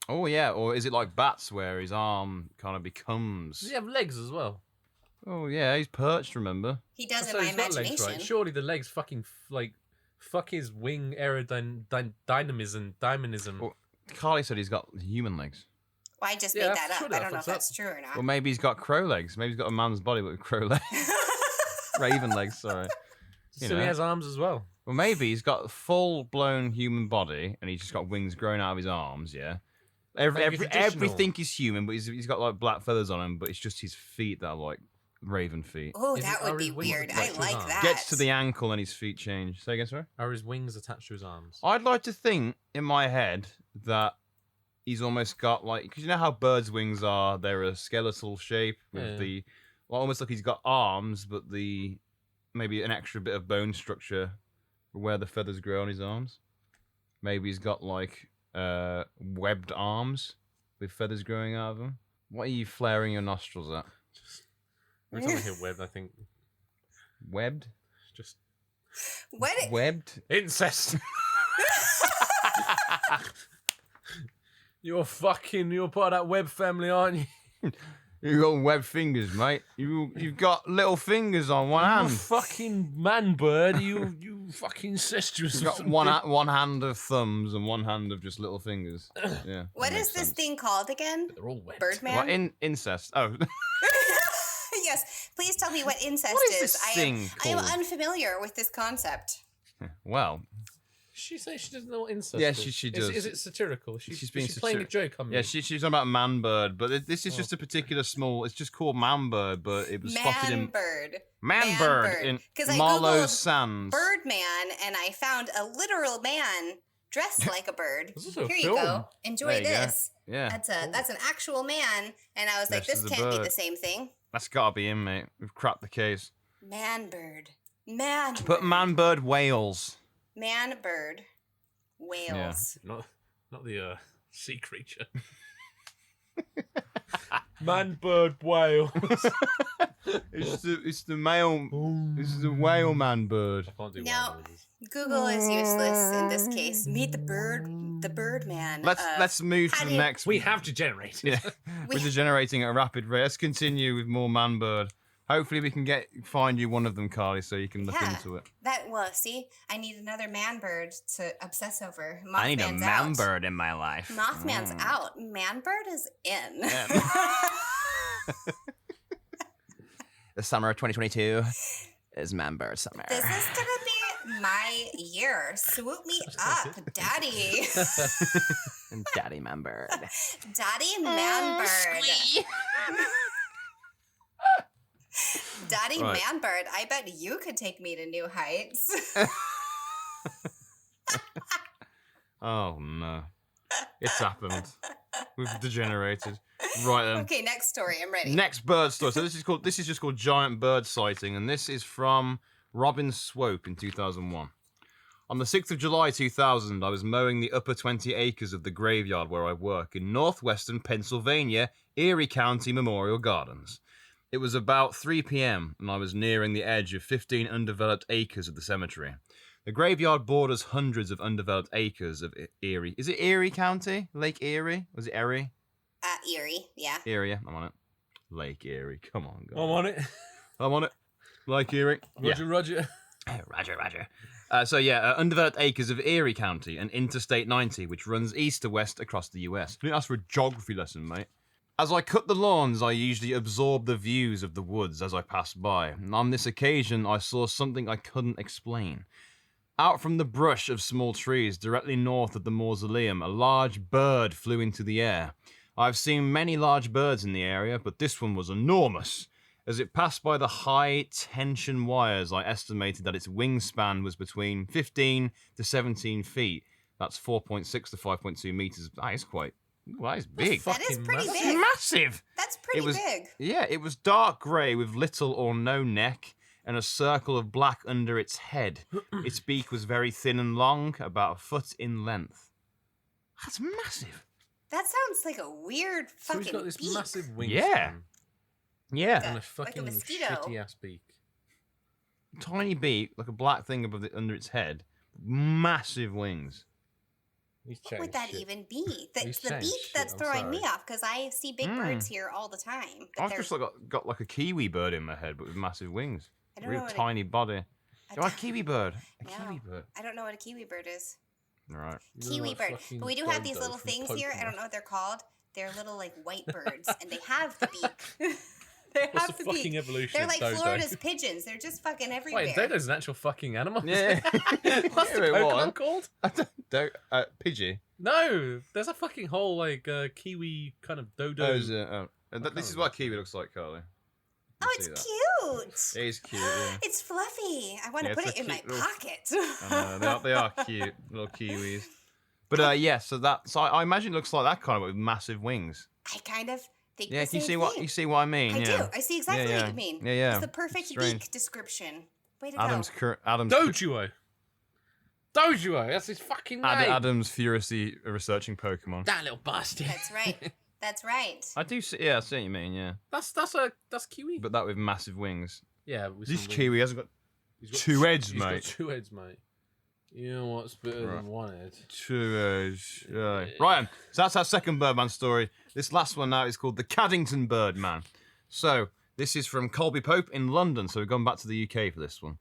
B: Oh yeah, or is it like bats where his arm kind of becomes?
C: Does he have legs as well?
B: Oh yeah, he's perched. Remember?
D: He does
C: So
D: in my
C: he's got legs,
D: imagination.
C: right? Surely the legs fucking fuck his wing dynamism.
B: Well, Carly said he's got human legs.
D: Well, I just
C: Yeah,
D: made that up.
C: surely
D: I
C: that
D: don't know if
C: fucks up.
D: that's true or not.
B: Well, maybe he's got crow legs. Maybe he's got a man's body with crow legs. Raven legs. Sorry.
C: So
B: know.
C: he has arms as well.
B: Well, maybe he's got a full-blown human body and he's just got wings growing out of his arms. Yeah.
C: Maybe traditional.
B: Everything is human, but he's got like black feathers on him. But it's just his feet that are like raven feet.
D: Oh,
C: Is
D: that
C: it-
D: would
C: are
D: be
C: his wings
D: weird. I
C: attached to his
D: like
C: arms?
D: that.
B: Gets to the ankle and his feet change. Say again, sorry.
C: Are his wings attached to his arms?
B: I'd like to think in my head that he's almost got like, because you know how birds' wings are, they're a skeletal shape with
C: Yeah.
B: well, almost like he's got arms, but maybe an extra bit of bone structure where the feathers grow on his arms. Maybe he's got like webbed arms with feathers growing out of them. What are you flaring your nostrils at?
C: Every time I hear web, I think
B: Webbed?
C: just
D: What?
B: Webbed?
C: incest. You're part of that web family, aren't you?
B: You got webbed fingers, mate. You've got little fingers on one
C: You
B: hand.
C: fucking man bird. You fucking incestuous.
B: You've got one hand of thumbs and one hand of just little fingers. Yeah.
D: What
B: that
D: is
B: makes
D: this
B: sense.
D: thing called again?
C: They're all wet.
D: Birdman?
B: What, incest? Oh,
D: Yes. Please tell me what incest
B: What is this
D: I
B: thing
D: am
B: called?
D: unfamiliar with this concept.
B: well,
C: She says she doesn't know what incest
B: Yeah,
C: is.
B: she
C: Is
B: does.
C: it satirical?
B: She's being
C: playing a joke on me.
B: yeah, she's talking about man bird, but this is
C: Oh.
B: just a particular small. It's just called man bird, but it was spotted in
D: Man-bird.
B: man bird
D: Man-bird.
B: in
D: 'Cause I
B: Marlowe's
D: Googled
B: Sands.
D: Birdman, and I found a literal man dressed like a bird.
C: This is a
D: Here you
C: film.
D: go. Enjoy
B: There you go.
D: this.
B: Yeah,
D: That's an actual man, and I was like,
B: Dressed
D: this
B: as a
D: can't be
B: bird.
D: the same thing.
B: that's gotta be him, mate. We've cracked the case.
D: Man-bird. Man.
B: But man bird Wales.
D: Man-bird. Whales.
C: Not the sea creature. Man bird whale.
B: It's the male. It's the whale man bird.
C: I can't do
D: Now-
C: wild noises.
D: Google is useless in this case. Meet the Birdman.
B: Let's move
D: how
B: to
D: do
B: the
D: you-
B: next.
C: We have to generate.
B: Yeah,
D: We-
B: we're degenerating at a rapid rate. Let's continue with more man bird. Hopefully, we can find you one of them, Carly, so you can look
D: Yeah.
B: into it.
D: See, I need another man bird to obsess over. Mothman's
B: I need a man
D: out.
B: bird in my life.
D: Mothman's out. Man bird is in.
B: The summer of 2022 is man bird summer.
D: This is gonna be my year. Swoop me up, daddy.
B: And daddy man bird.
D: Daddy man bird. Daddy
B: Right.
D: Manbird, I bet you could take me to new heights.
B: Oh no, it's happened. We've degenerated. Right then.
D: Okay, next story. I'm ready.
B: Next bird story. So this is just called giant bird sighting, and this is from Robin Swope in 2001. On the 6th of July 2000, I was mowing the upper 20 acres of the graveyard where I work in northwestern Pennsylvania, Erie County Memorial Gardens. It was about 3 p.m., and I was nearing the edge of 15 undeveloped acres of the cemetery. The graveyard borders hundreds of undeveloped acres of Erie. Is it Erie County? Lake Erie? Was it Erie?
D: Erie, yeah.
B: Erie, yeah, I'm on it. Lake Erie, come on, guys.
C: I'm on it.
B: I'm on it. Lake Erie.
C: Roger, Roger.
B: Roger. Undeveloped acres of Erie County and Interstate 90, which runs east to west across the US. I think that's for a geography lesson, mate. As I cut the lawns, I usually absorb the views of the woods as I passed by. And on this occasion, I saw something I couldn't explain. Out from the brush of small trees directly north of the mausoleum, a large bird flew into the air. I've seen many large birds in the area, but this one was enormous. As it passed by the high-tension wires, I estimated that its wingspan was between 15 to 17 feet. That's 4.6 to 5.2 meters. That is big.
D: That is pretty
C: massive.
D: big.
B: Massive!
D: That's pretty big.
B: Yeah, it was dark grey with little or no neck and a circle of black under its head. Its beak was very thin and long, about a foot in length. That's massive.
D: That sounds like a weird
C: So
D: fucking
C: he's got this
D: beak.
C: massive wingspan.
B: Yeah. Yeah.
C: And a
D: Like a
C: fucking
D: mosquito.
C: shitty ass beak.
B: Tiny beak, like a black thing under its head. Massive wings.
C: He's
D: What would
C: changed
D: that
C: shit.
D: even be?
C: He's
D: It's the
C: changed
D: beak
C: shit,
D: that's
C: I'm
D: throwing me
C: sorry.
D: off because I see big birds here all the time. But
B: I've
D: they're,
B: just got like a kiwi bird in my head, but with massive wings.
D: I don't know
B: Real
D: what
B: tiny body.
D: a
B: Oh, a kiwi bird. A
D: No.
B: kiwi bird.
D: I don't know what a kiwi bird is.
B: Right.
C: You
D: Kiwi
C: look
D: bird.
C: like fucking
D: But we do have these
C: Dodo
D: little
C: from
D: things here. I
C: Pokemon.
D: don't know what they're called. They're little like white birds, and they have the beak. They
C: What's
D: have
C: the
D: the
C: fucking
D: beak.
C: evolution
D: They're
C: of
D: like
C: Dodo?
D: Florida's pigeons. They're just fucking everywhere.
C: Wait, Dodo's an actual fucking animal?
B: Yeah.
C: What's the Pokemon called?
B: Pidgey.
C: No, there's a fucking whole like kiwi kind of dodo.
B: This is what a kiwi looks like, Carly.
D: Oh, it's cute.
B: It is cute, yeah.
D: It's fluffy. I want
B: Yeah,
D: to put
B: it's
D: it
B: a
D: in my
B: cute little-
D: pocket.
B: I know, they are cute, little kiwis. But so I imagine it looks like that kind of with massive wings.
D: I kind of think
B: Yeah,
D: the
B: can you
D: same
B: see what
D: thing.
B: you see what I mean?
D: I
B: yeah.
D: do. I see exactly
B: Yeah,
D: what you mean.
B: Yeah.
D: It's the perfect
B: Strange.
D: beak description. Way to
B: Adam's
D: go.
C: Doduo. Doduo, that's his fucking name.
B: Adam's furiously researching Pokemon.
C: That little bastard.
D: That's right. That's right.
B: I do see. Yeah, I see what you mean. Yeah,
C: That's kiwi.
B: but that with massive wings.
C: Yeah, with
B: This
C: some wings.
B: kiwi hasn't got
C: He's got
B: two heads,
C: he's
B: mate.
C: Got two heads, mate. You know what's better
B: Right.
C: than one head?
B: two heads. Yeah. Right, so that's our second Birdman story. This last one now is called the Caddington Birdman. So this is from Colby Pope in London. So we've gone back to the UK for this one.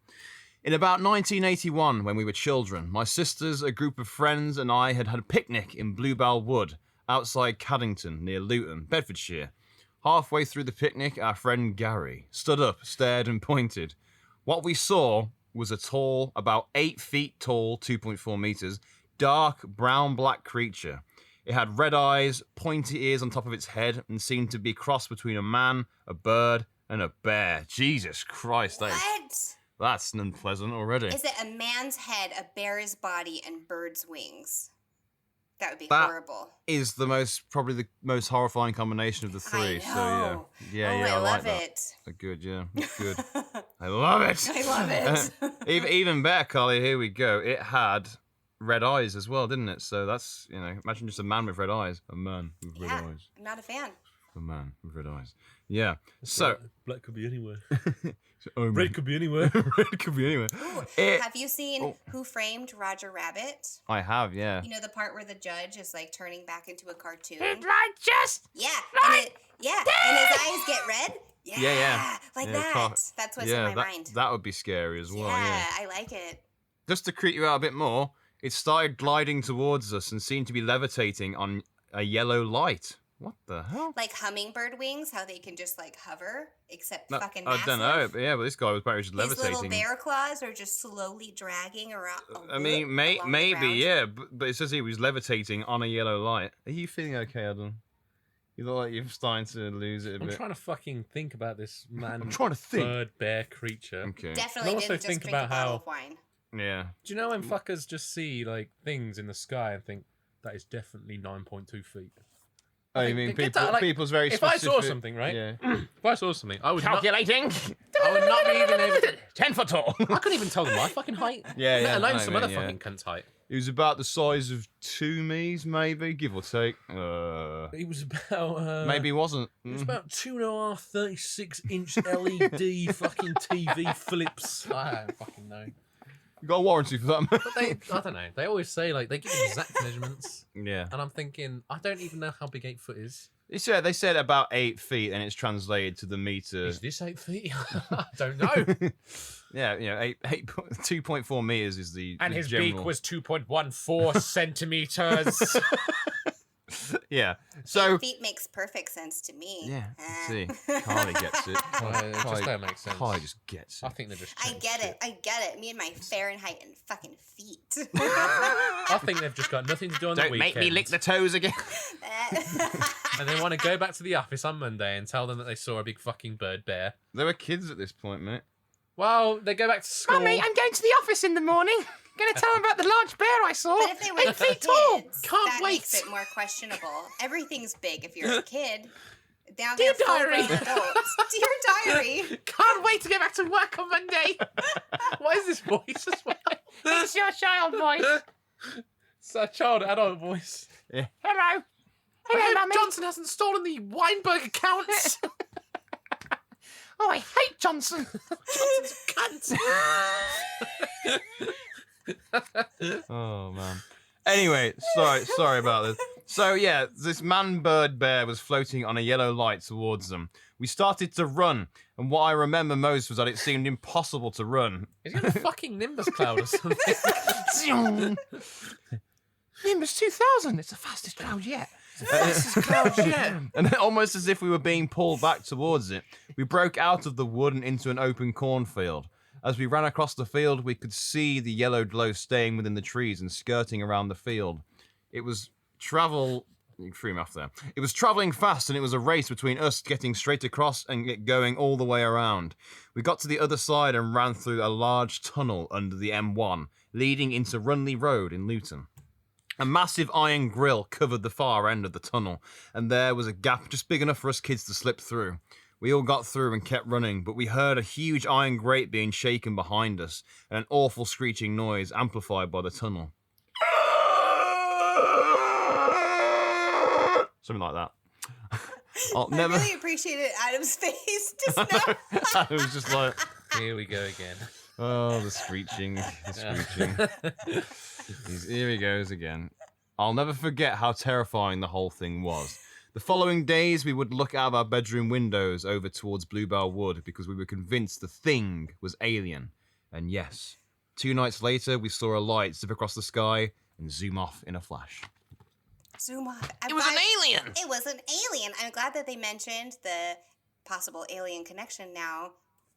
B: In about 1981, when we were children, my sisters, a group of friends, and I had a picnic in Bluebell Wood outside Caddington near Luton, Bedfordshire. Halfway through the picnic, our friend Gary stood up, stared, and pointed. What we saw was a tall, about 8 feet tall, 2.4 meters, dark brown-black creature. It had red eyes, pointy ears on top of its head, and seemed to be a cross between a man, a bird, and a bear. Jesus Christ, that's unpleasant already.
D: Is it a man's head, a bear's body, and bird's wings? That would be
B: That
D: horrible.
B: is probably the most horrifying combination of the three.
D: I
B: So
D: know.
B: yeah,
D: Oh,
B: I
D: I
B: like
D: love
B: that.
D: it.
B: Good, yeah, good. I love it.
D: I love it.
B: Even better, Carly. Here we go. It had red eyes as well, didn't it? So that's imagine just a man with red eyes. A man with red
D: Yeah,
B: eyes.
D: I'm not a fan.
B: A man with red eyes. Yeah. So
C: black could be anywhere.
B: oh,
C: Red could be anywhere.
B: red could be anywhere.
D: Ooh, have you seen Who Framed Roger Rabbit?
B: I have, yeah.
D: You know the part where the judge is like turning back into a cartoon?
E: Like just
D: Yeah. And his eyes get red? Yeah.
B: Yeah.
D: Like
B: Yeah,
D: that.
B: can't-
D: That's what's
B: yeah,
D: in my mind.
B: that would be scary as well. Yeah.
D: I like it.
B: Just to creep you out a bit more, it started gliding towards us and seemed to be levitating on a yellow light. What the hell?
D: Like hummingbird wings, how they can just like hover, except
B: No,
D: fucking
B: I
D: massive.
B: don't know, but yeah, but this guy was apparently just
D: His little
B: levitating.
D: bear claws are just slowly dragging around.
B: I mean,
D: along the
B: maybe,
D: ground.
B: yeah, but it says he was levitating on a yellow light. Are you feeling okay, Adam? You look like you're starting to lose it a
C: I'm
B: bit.
C: trying to fucking think about this man.
B: I'm trying to think.
C: Bird, bear creature.
B: Okay.
D: Definitely
C: And also
D: didn't just
C: think
D: drink a
C: about
D: bottle
C: how-
D: of wine.
B: Yeah.
C: Do you know when fuckers just see like things in the sky and think that is definitely 9.2 feet?
B: Oh, you
C: think-
B: mean
C: get
B: people?
C: that, like,
B: People's very
C: If
B: specific.
C: I saw something, right?
B: Yeah.
C: If I saw something, I would
B: Calculating.
C: I would not be even able to.
B: 10 foot tall.
C: I couldn't even tell them my fucking height.
B: Yeah, yeah,
C: Let
B: I
C: alone
B: know,
C: some
B: man,
C: other
B: yeah.
C: fucking cunt's height.
B: It was about the size of 2 me's, maybe, give or take.
C: He was about.
B: Maybe it wasn't.
C: It was about 2.5 36-inch LED fucking TV flips. I don't fucking know.
B: You got a warranty for that.
C: But I don't know. They always say like they give exact measurements,
B: Yeah.
C: and I'm thinking I don't even know how big 8 foot is.
B: They said about 8 feet, and it's translated to the meter.
C: Is this 8 feet? I don't know.
B: Yeah, 2.4 meters is the.
C: And
B: the
C: his
B: general...
C: beak was 2.14 centimeters.
B: Yeah. So.
D: Feet makes perfect sense to me.
B: Yeah.
D: Eh.
B: See, Carly gets it.
C: Well, it just don't make sense.
B: Carly just gets it.
C: I think they're just.
D: I
C: chatting
D: get
C: shit.
D: it. I get it. Me and my Fahrenheit and fucking feet.
C: I think they've just got nothing to do on the
B: Don't
C: weekend.
B: make me lick the toes again.
C: And they want to go back to the office on Monday and tell them that they saw a big fucking bird bear.
B: They were kids at this point, mate.
C: Well, they go back to school.
B: going to the office in the morning. Going to tell them about the large bear I saw.
D: But if they were kids,
C: Can't
D: that
C: wait.
D: makes it more questionable. Everything's big if you're a kid. Now
C: Dear
D: they're
C: diary.
D: full-grown adults. Dear diary.
C: Can't wait to get back to work on Monday. What is this voice as well?
B: It's your child voice.
C: It's a child adult voice.
B: Yeah.
C: Hello. I hope Johnson hasn't stolen the Weinberg accounts.
B: Oh, I hate Johnson.
C: Johnson's a cunt.
B: Oh man. Anyway, sorry about this. So yeah, this man-bird bear was floating on a yellow light towards them. We started to run, and what I remember most was that it seemed impossible to run.
C: Is he on a fucking Nimbus cloud or something?
B: Nimbus 2000, it's the fastest cloud yet.
C: Cloud yet.
B: And almost as if we were being pulled back towards it, we broke out of the wood and into an open cornfield. As we ran across the field, we could see the yellow glow staying within the trees and skirting around the field. It was You threw me off there. It was travelling fast, and it was a race between us getting straight across and it going all the way around. We got to the other side and ran through a large tunnel under the M1, leading into Runley Road in Luton. A massive iron grille covered the far end of the tunnel, and there was a gap just big enough for us kids to slip through. We all got through and kept running, but we heard a huge iron grate being shaken behind us, and an awful screeching noise amplified by the tunnel. Something like that. I'll
D: I
B: never...
D: really appreciated Adam's face just now.
B: I was just like,
C: Here we go again.
B: oh, the screeching, Here he goes again. I'll never forget how terrifying the whole thing was. The following days, we would look out of our bedroom windows over towards Bluebell Wood because we were convinced the thing was alien. And yes, 2 nights later, we saw a light zip across the sky and zoom off in a flash.
D: Zoom off.
B: It was an alien!
D: It was an alien. I'm glad that they mentioned the possible alien connection now.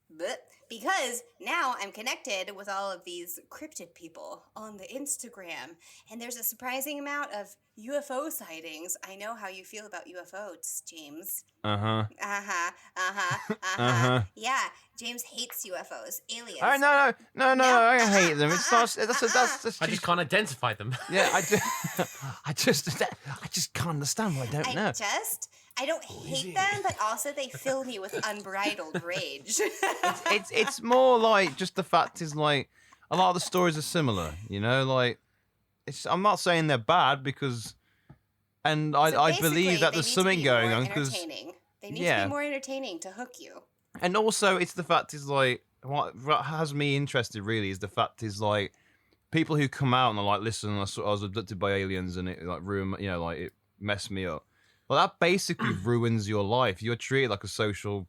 D: But because now I'm connected with all of these cryptid people on the Instagram, and there's a surprising amount of UFO sightings. I know how you feel about UFOs, James.
B: Uh-huh.
D: Yeah, James hates UFOs, aliens.
B: Oh, no, I hate them. It's not, that's
C: I just can't identify them.
B: yeah, I just can't understand what I don't know.
D: I don't hate them, but also they fill me with unbridled rage.
B: It's more like just the fact is like a lot of the stories are similar, you know, like I'm not saying they're bad because I believe that there's something going on because
D: they need to be more entertaining to hook you.
B: and also it's the fact is like what has me interested really is the fact is like people who come out and are like, listen, I was abducted by aliens and it like ruined, you know, like it messed me up. Well, that basically ruins your life. You're treated like a social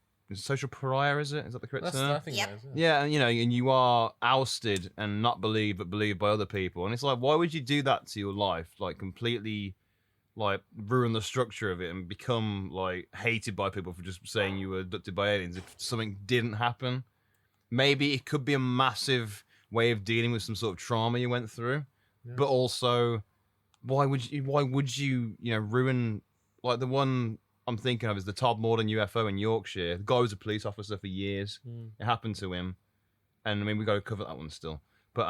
B: pariah, is it? Is that the correct term?
C: I think
D: Yep.
C: that is,
B: Yeah, and you know, and you are ousted and not believed, but believed by other people. And it's like, why would you do that to your life? Like, completely, like, ruin the structure of it and become, like, hated by people for just saying you were abducted by aliens if something didn't happen. Maybe it could be a massive way of dealing with some sort of trauma you went through.
C: Yeah.
B: But also, why would you, you know, ruin... Like, the one I'm thinking of is the Todd Morden UFO in Yorkshire. The guy was a police officer for years. It happened to him, and I mean we got to cover that one still. But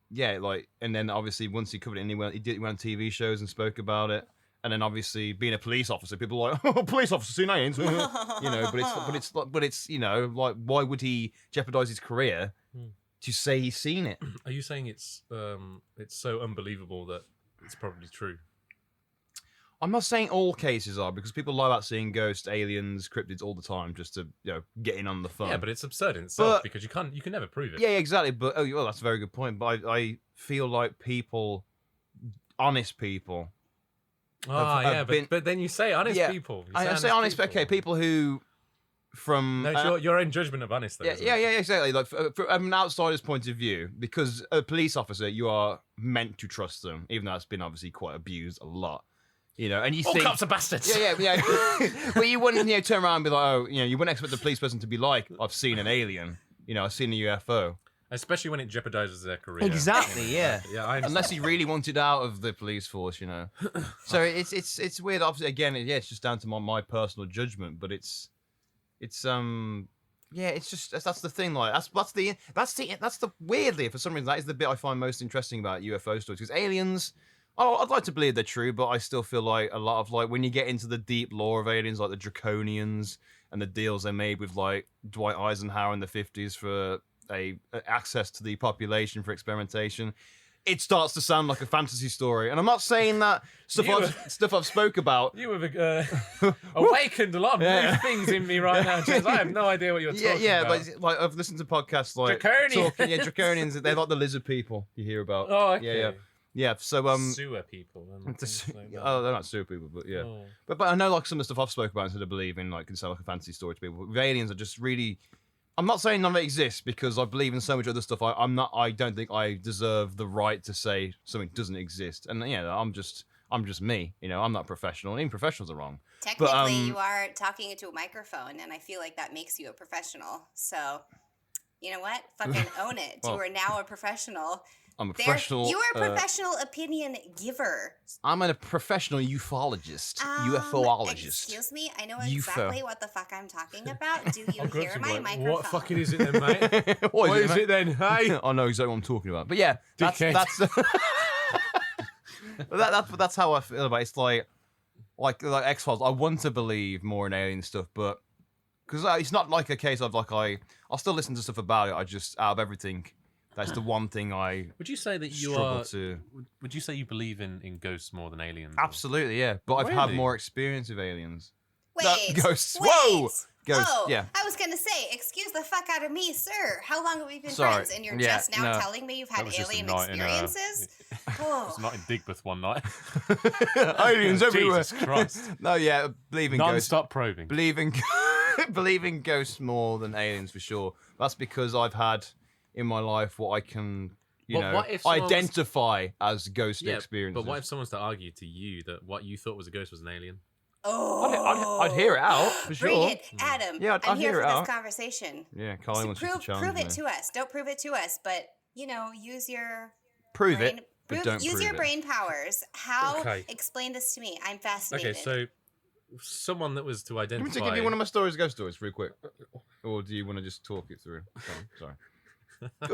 B: yeah, like, and then obviously once he covered it, and he went on TV shows and spoke about it. And then obviously being a police officer, people are like, oh, police officer seen aliens, you know. But it's you know, like, why would he jeopardize his career to say he's seen it?
C: Are you saying it's so unbelievable that it's probably true?
B: I'm not saying all cases are, because people lie about seeing ghosts, aliens, cryptids all the time just to, you know, get in on the fun.
C: Yeah, but it's absurd in itself because you can never prove it.
B: Yeah, exactly. But well, that's a very good point. But I feel like people, honest people.
C: But then you say honest people.
B: I say honest, okay, people who from
C: no, your own judgment of honest. Though,
B: yeah, exactly. Like from an outsider's point of view, because a police officer, you are meant to trust them, even though it's been obviously quite abused a lot. You know, and you think
C: cops are bastards.
B: Yeah. But you wouldn't, turn around and be like, oh, you wouldn't expect the police person to be like, I've seen an alien. I've seen a UFO.
C: Especially when it jeopardizes their career.
B: Exactly, yeah.
C: Yeah,
B: unless he really wanted out of the police force, So it's weird. Obviously, again, it's just down to my personal judgment, but it's just that's the thing. Like that's the weirdly, for some reason, that is the bit I find most interesting about UFO stories, because aliens. I'd like to believe they're true, but I still feel like a lot of, like, when you get into the deep lore of aliens, like the Draconians and the deals they made with, like, Dwight Eisenhower in the 50s for access to the population for experimentation, it starts to sound like a fantasy story. And I'm not saying that stuff I've spoke about.
C: You have awakened a lot of new things in me right now, James. I have no idea what you're talking about.
B: Yeah, like I've listened to podcasts like Draconians. They're like the lizard people you hear about.
C: Oh, okay.
B: Yeah. Yeah, so
C: sewer people. And
B: they're not sewer people, but yeah. Oh. But I know, like, some of the stuff I've spoken about instead of believing, like, can sound like a fantasy story to people. With aliens, are just really. I'm not saying none of it exists, because I believe in so much other stuff. I don't think I deserve the right to say something doesn't exist. And I'm just me. I'm not professional. Even professionals are wrong.
D: Technically, you are talking into a microphone, and I feel like that makes you a professional. So, you know what? Fucking own it. You are now a professional.
B: I'm a professional.
D: You are a professional opinion giver.
B: I'm a professional ufologist, UFOologist.
D: Excuse me, I know exactly what the fuck I'm talking about. Do you hear my microphone?
C: What fucking is it then, mate? what is it then? Hey,
B: I know exactly what I'm talking about. But yeah, that's that's how I feel about it. It's like X-Files. I want to believe more in alien stuff, but because it's not like a case of like I'll still listen to stuff about it. I just, out of everything. That's the one thing I
C: would you say that you
B: struggle to.
C: Would you say you believe in ghosts more than aliens?
B: Absolutely, yeah. But I've had more experience with aliens.
D: Ghosts.
B: Whoa! Ghosts,
D: oh,
B: yeah.
D: I was going to say, excuse the fuck out of me, sir. How long have we been friends? And you're just now telling me you've had alien experiences?
C: It's not in Digbeth one night.
B: Aliens everywhere.
C: Jesus Christ.
B: No, yeah, believing ghosts.
C: Non-stop probing.
B: Believing ghosts more than aliens, for sure. That's because I've had in my life what I can, identify as ghost experiences.
C: But what if someone's to argue to you that what you thought was a ghost was an alien?
D: Oh,
B: I'd hear it out for sure.
D: Bring it, Adam.
B: Yeah,
D: I'm here for
B: this
D: conversation.
B: Yeah, Carly wants to challenge
D: prove it to us. Don't prove it to us, but use your
B: prove
D: brain,
B: it. But don't
D: use
B: prove
D: your
B: it.
D: brain powers. How? Okay. Explain this to me. I'm fascinated.
C: Okay, so someone that was to identify.
B: Let me give you one of my ghost stories, real quick, or do you want to just talk it through? Sorry.
D: No, no.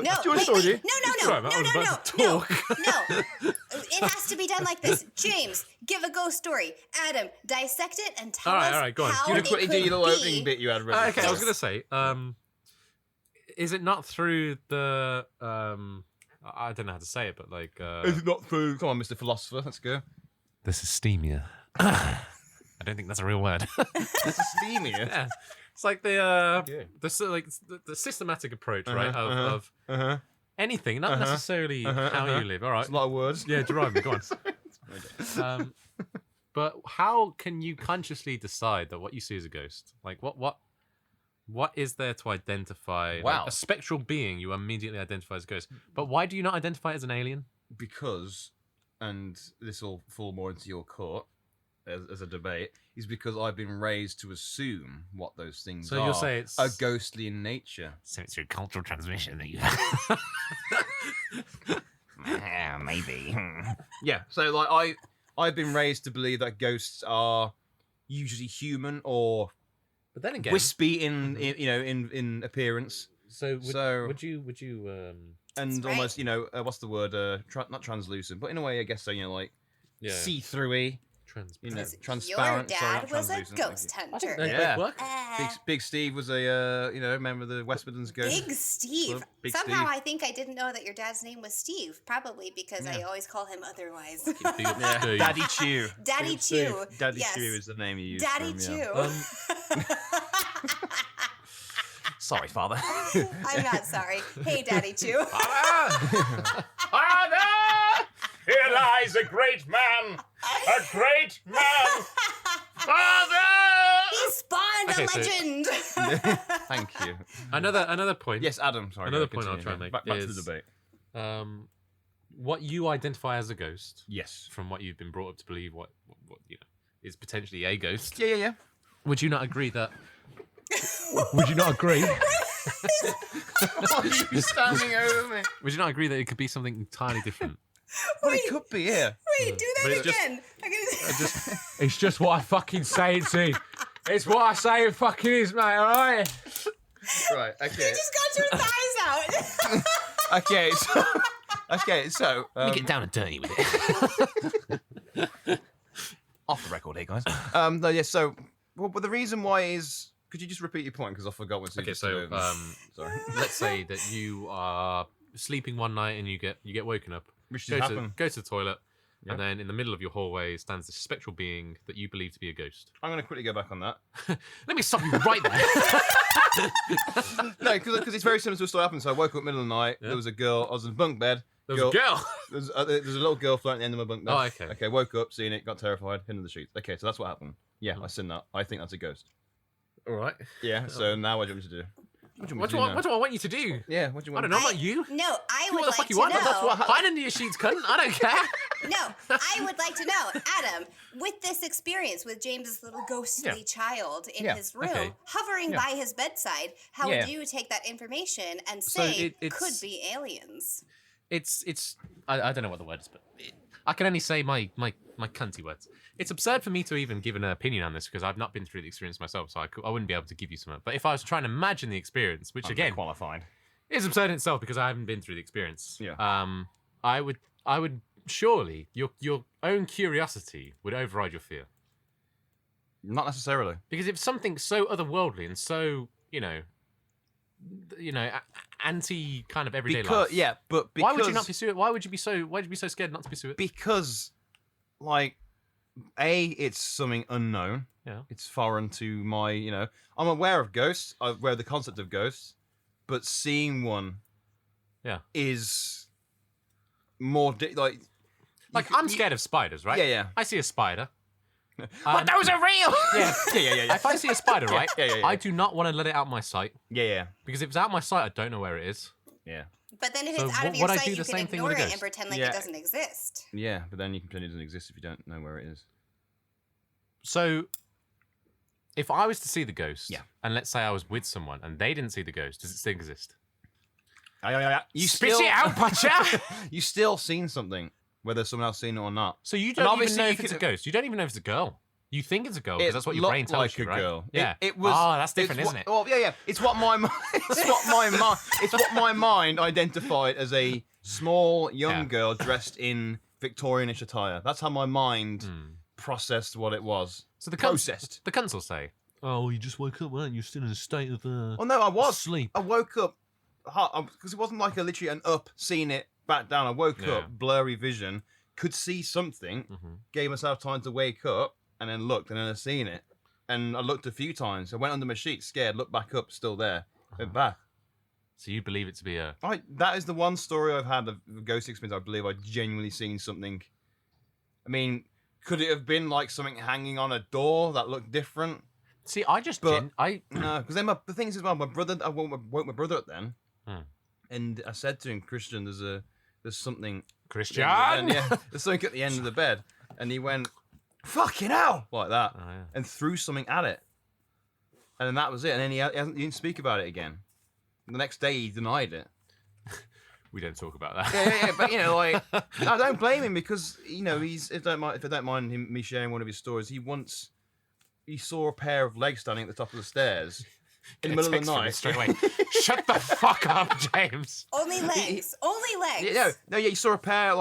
D: It has to be done like this. James, give a ghost story. Adam, dissect it and tell us
C: go on.
D: How it could
B: do your little opening bit you had ready.
C: Okay, I was going to say, is it not through the I don't know how to say it, but like
B: is it not through? Come on, Mr. Philosopher, let's go.
C: The systemia. I don't think that's a real word.
B: The systemia.
C: Yeah. It's like the systematic approach, right? Of anything, not necessarily how you live. All right,
B: it's a lot of words.
C: Yeah, drive me. Go on. But how can you consciously decide that what you see is a ghost? Like, what is there to identify?
B: Wow,
C: like a spectral being you immediately identify as a ghost. But why do you not identify it as an alien?
B: Because, and this will fall more into your court as a debate, is because I've been raised to assume what those things are.
C: So you'll say it's
B: a ghostly in nature.
E: So it's your cultural transmission that you
B: yeah, maybe. Yeah, so like I've been raised to believe that ghosts are usually human or
C: But then again,
B: wispy in appearance.
C: So would you
B: And
D: That's
B: almost,
D: right.
B: what's the word? Not translucent, but in a way, I guess so. Like see-throughy.
C: transparent?
B: Transparent.
D: Your
B: sorry,
D: dad
B: not
D: was a
B: translucent,
D: ghost
B: thank
C: I think
D: hunter.
C: they
B: Yeah.
C: both work.
B: you. Big Steve was a member of the West Midlands Ghost.
D: Big Steve.
B: Club. Big
D: Somehow
B: Steve.
D: I think I didn't know that your dad's name was Steve. Probably because I
B: Yeah.
D: always call him otherwise.
B: Yeah,
C: Steve.
B: Daddy Chew.
D: Daddy Chew.
B: Daddy
D: yes.
B: Chew is the name you use.
D: Daddy
B: for him,
D: Chew.
B: yeah. Sorry, Father.
D: I'm not sorry. Hey, Daddy Chew.
E: Father! Here lies a great man! A great man! Father!
D: He spawned
C: Okay,
D: a
C: so-
D: legend.
B: Thank you.
C: Another point.
B: Yes, Adam. Sorry.
C: Another
B: go,
C: point I'll
B: continue,
C: try and
B: yeah.
C: make
B: Back to
C: is-
B: the debate.
C: What you identify as a ghost,
B: Yes.
C: from what you've been brought up to believe, what is potentially a ghost.
B: Yeah.
C: Would you not agree that? Would you not agree?
B: Why are you standing over me?
C: Would you not agree that it could be something entirely different?
B: Well, it could be, yeah.
D: Wait, do
C: But
D: that
C: it's just-
D: again.
C: It's just what I fucking say it to. It's what I say it fucking is, mate. All right.
B: Right.
D: You
B: Okay.
D: just got your thighs out.
B: Okay. So.
E: Let me get down and dirty with it.
B: Off the record here, guys. No, yeah. So, but the reason why is. Could you just repeat your point because I forgot what.
C: Okay, so
B: sorry.
C: let's say that you are sleeping one night and you get woken up.
B: Which
C: Go
B: did
C: to,
B: happen.
C: go to the toilet,
B: Yep.
C: and then in the middle of your hallway stands this spectral being that you believe to be a ghost.
B: I'm going to quickly go back on that.
C: Let me stop you right there.
B: No, because it's very similar to a story happened. So I woke up middle of the night.
C: Yeah.
B: There was a girl. I was in a bunk bed.
C: There was a girl.
B: There's a little girl floating at the end of my bunk bed.
C: Oh, okay.
B: Okay, woke up, seen it, got terrified, hid in the sheets. Okay, so that's what happened. Yeah, I seen that. I think that's a ghost.
C: All right.
B: Yeah, so now what do you want me to do?
C: What do I want you to do?
B: Yeah, what do you
C: I
B: want
C: don't know.
B: me
C: I'm not you.
D: No, I
C: Do
D: would
C: what the
D: like
C: fuck you
D: to
C: want.
D: know.
C: That's what hide under your sheets, cunt. I don't care.
D: No, I would like to know, Adam, with this experience with James's little ghostly child in
B: Yeah,
D: his room,
C: okay.
D: hovering
B: Yeah.
D: by his bedside, how
B: Yeah.
D: would you take that information and
C: So
D: say
C: it's-
D: could be aliens?
C: It's I don't know what the word is, but I can only say my cunty words. It's absurd for me to even give an opinion on this because I've not been through the experience myself, so I wouldn't be able to give you some. But if I was trying to imagine the experience, which again
B: qualified.
C: is absurd in itself because I haven't been through the experience.
B: Yeah.
C: I would surely your own curiosity would override your fear.
B: Not necessarily.
C: Because if something so otherworldly and so, anti kind of everyday life.
B: Yeah, but because
C: Why would you not pursue it? Why would you be so scared not to pursue it?
B: because, like, it's something unknown.
C: Yeah.
B: It's foreign to my, I'm aware of ghosts. I'm aware of the concept of ghosts, but seeing one,
C: Yeah.
B: is more like
C: I'm scared of spiders, right?
B: Yeah.
C: I see a spider.
E: But those are real!
C: Yeah.
B: Yeah.
C: If I see a spider, right?
B: Yeah.
C: I do not want to let it out of my sight
B: Yeah.
C: because if it's out of my sight, I don't know where it is.
B: Yeah.
D: But then if
C: So
D: it's out of
C: what-
D: your
C: would I
D: sight,
C: do
D: you
C: the
D: can
C: same thing
D: ignore
C: with a
D: it and
C: ghost?
D: pretend like
B: Yeah.
D: it doesn't exist.
B: Yeah, but then you can pretend it doesn't exist if you don't know where it is.
C: So, if I was to see the ghost,
B: Yeah.
C: and let's say I was with someone and they didn't see the ghost, does it still exist?
B: You
E: Spit it out, Butcher!
B: You still seen something, whether someone else seen it or not.
C: So you
B: And
C: don't even
B: obviously
C: know
B: you
C: if it's a
B: could-
C: ghost. You don't even know if it's a girl. You think it's a girl because
B: It
C: that's what your
B: looked
C: brain tells
B: like
C: you,
B: a
C: right?
B: girl.
C: Yeah.
B: It was.
C: Oh, that's different,
B: it's
C: isn't it?
B: Well, yeah. It's what my mind. It's what my mind identified as a small young
C: Yeah.
B: girl dressed in Victorianish attire. That's how my mind processed what it was.
C: So the
B: processed.
C: The cunts will say, "Oh, well, you just woke up, weren't you? You're still in a state of
B: Oh no, I was
C: sleep."
B: I woke up because it wasn't like literally an up, seen it back down. I woke
C: Yeah.
B: up, blurry vision, could see something, gave myself time to wake up, and then looked, and then I seen it. And I looked a few times. I went under my sheet, scared, looked back up, still there. Went back.
C: So you believe it to be a?
B: That is the one story I've had of ghost experience. I believe I've genuinely seen something. I mean, could it have been like something hanging on a door that looked different?
C: See, I just
B: But-
C: I
B: No, because then the thing is as well, my brother, I woke my brother up then,
C: Hmm.
B: and I said to him, Christian, there's something.
C: Christian.
B: Yeah, there's something at the end of the bed, and he went, "Fucking hell!" like that,
C: Oh, yeah.
B: and threw something at it, and then that was it. And then he didn't speak about it again. The next day, he denied it.
C: We don't talk about that.
B: Yeah, but like, I don't blame him because he's if I don't mind me sharing one of his stories, he once he saw a pair of legs standing at the top of the stairs in the middle of the night.
E: Straight away. Shut the fuck up, James.
D: Only legs. Only legs.
B: Yeah, he saw a pair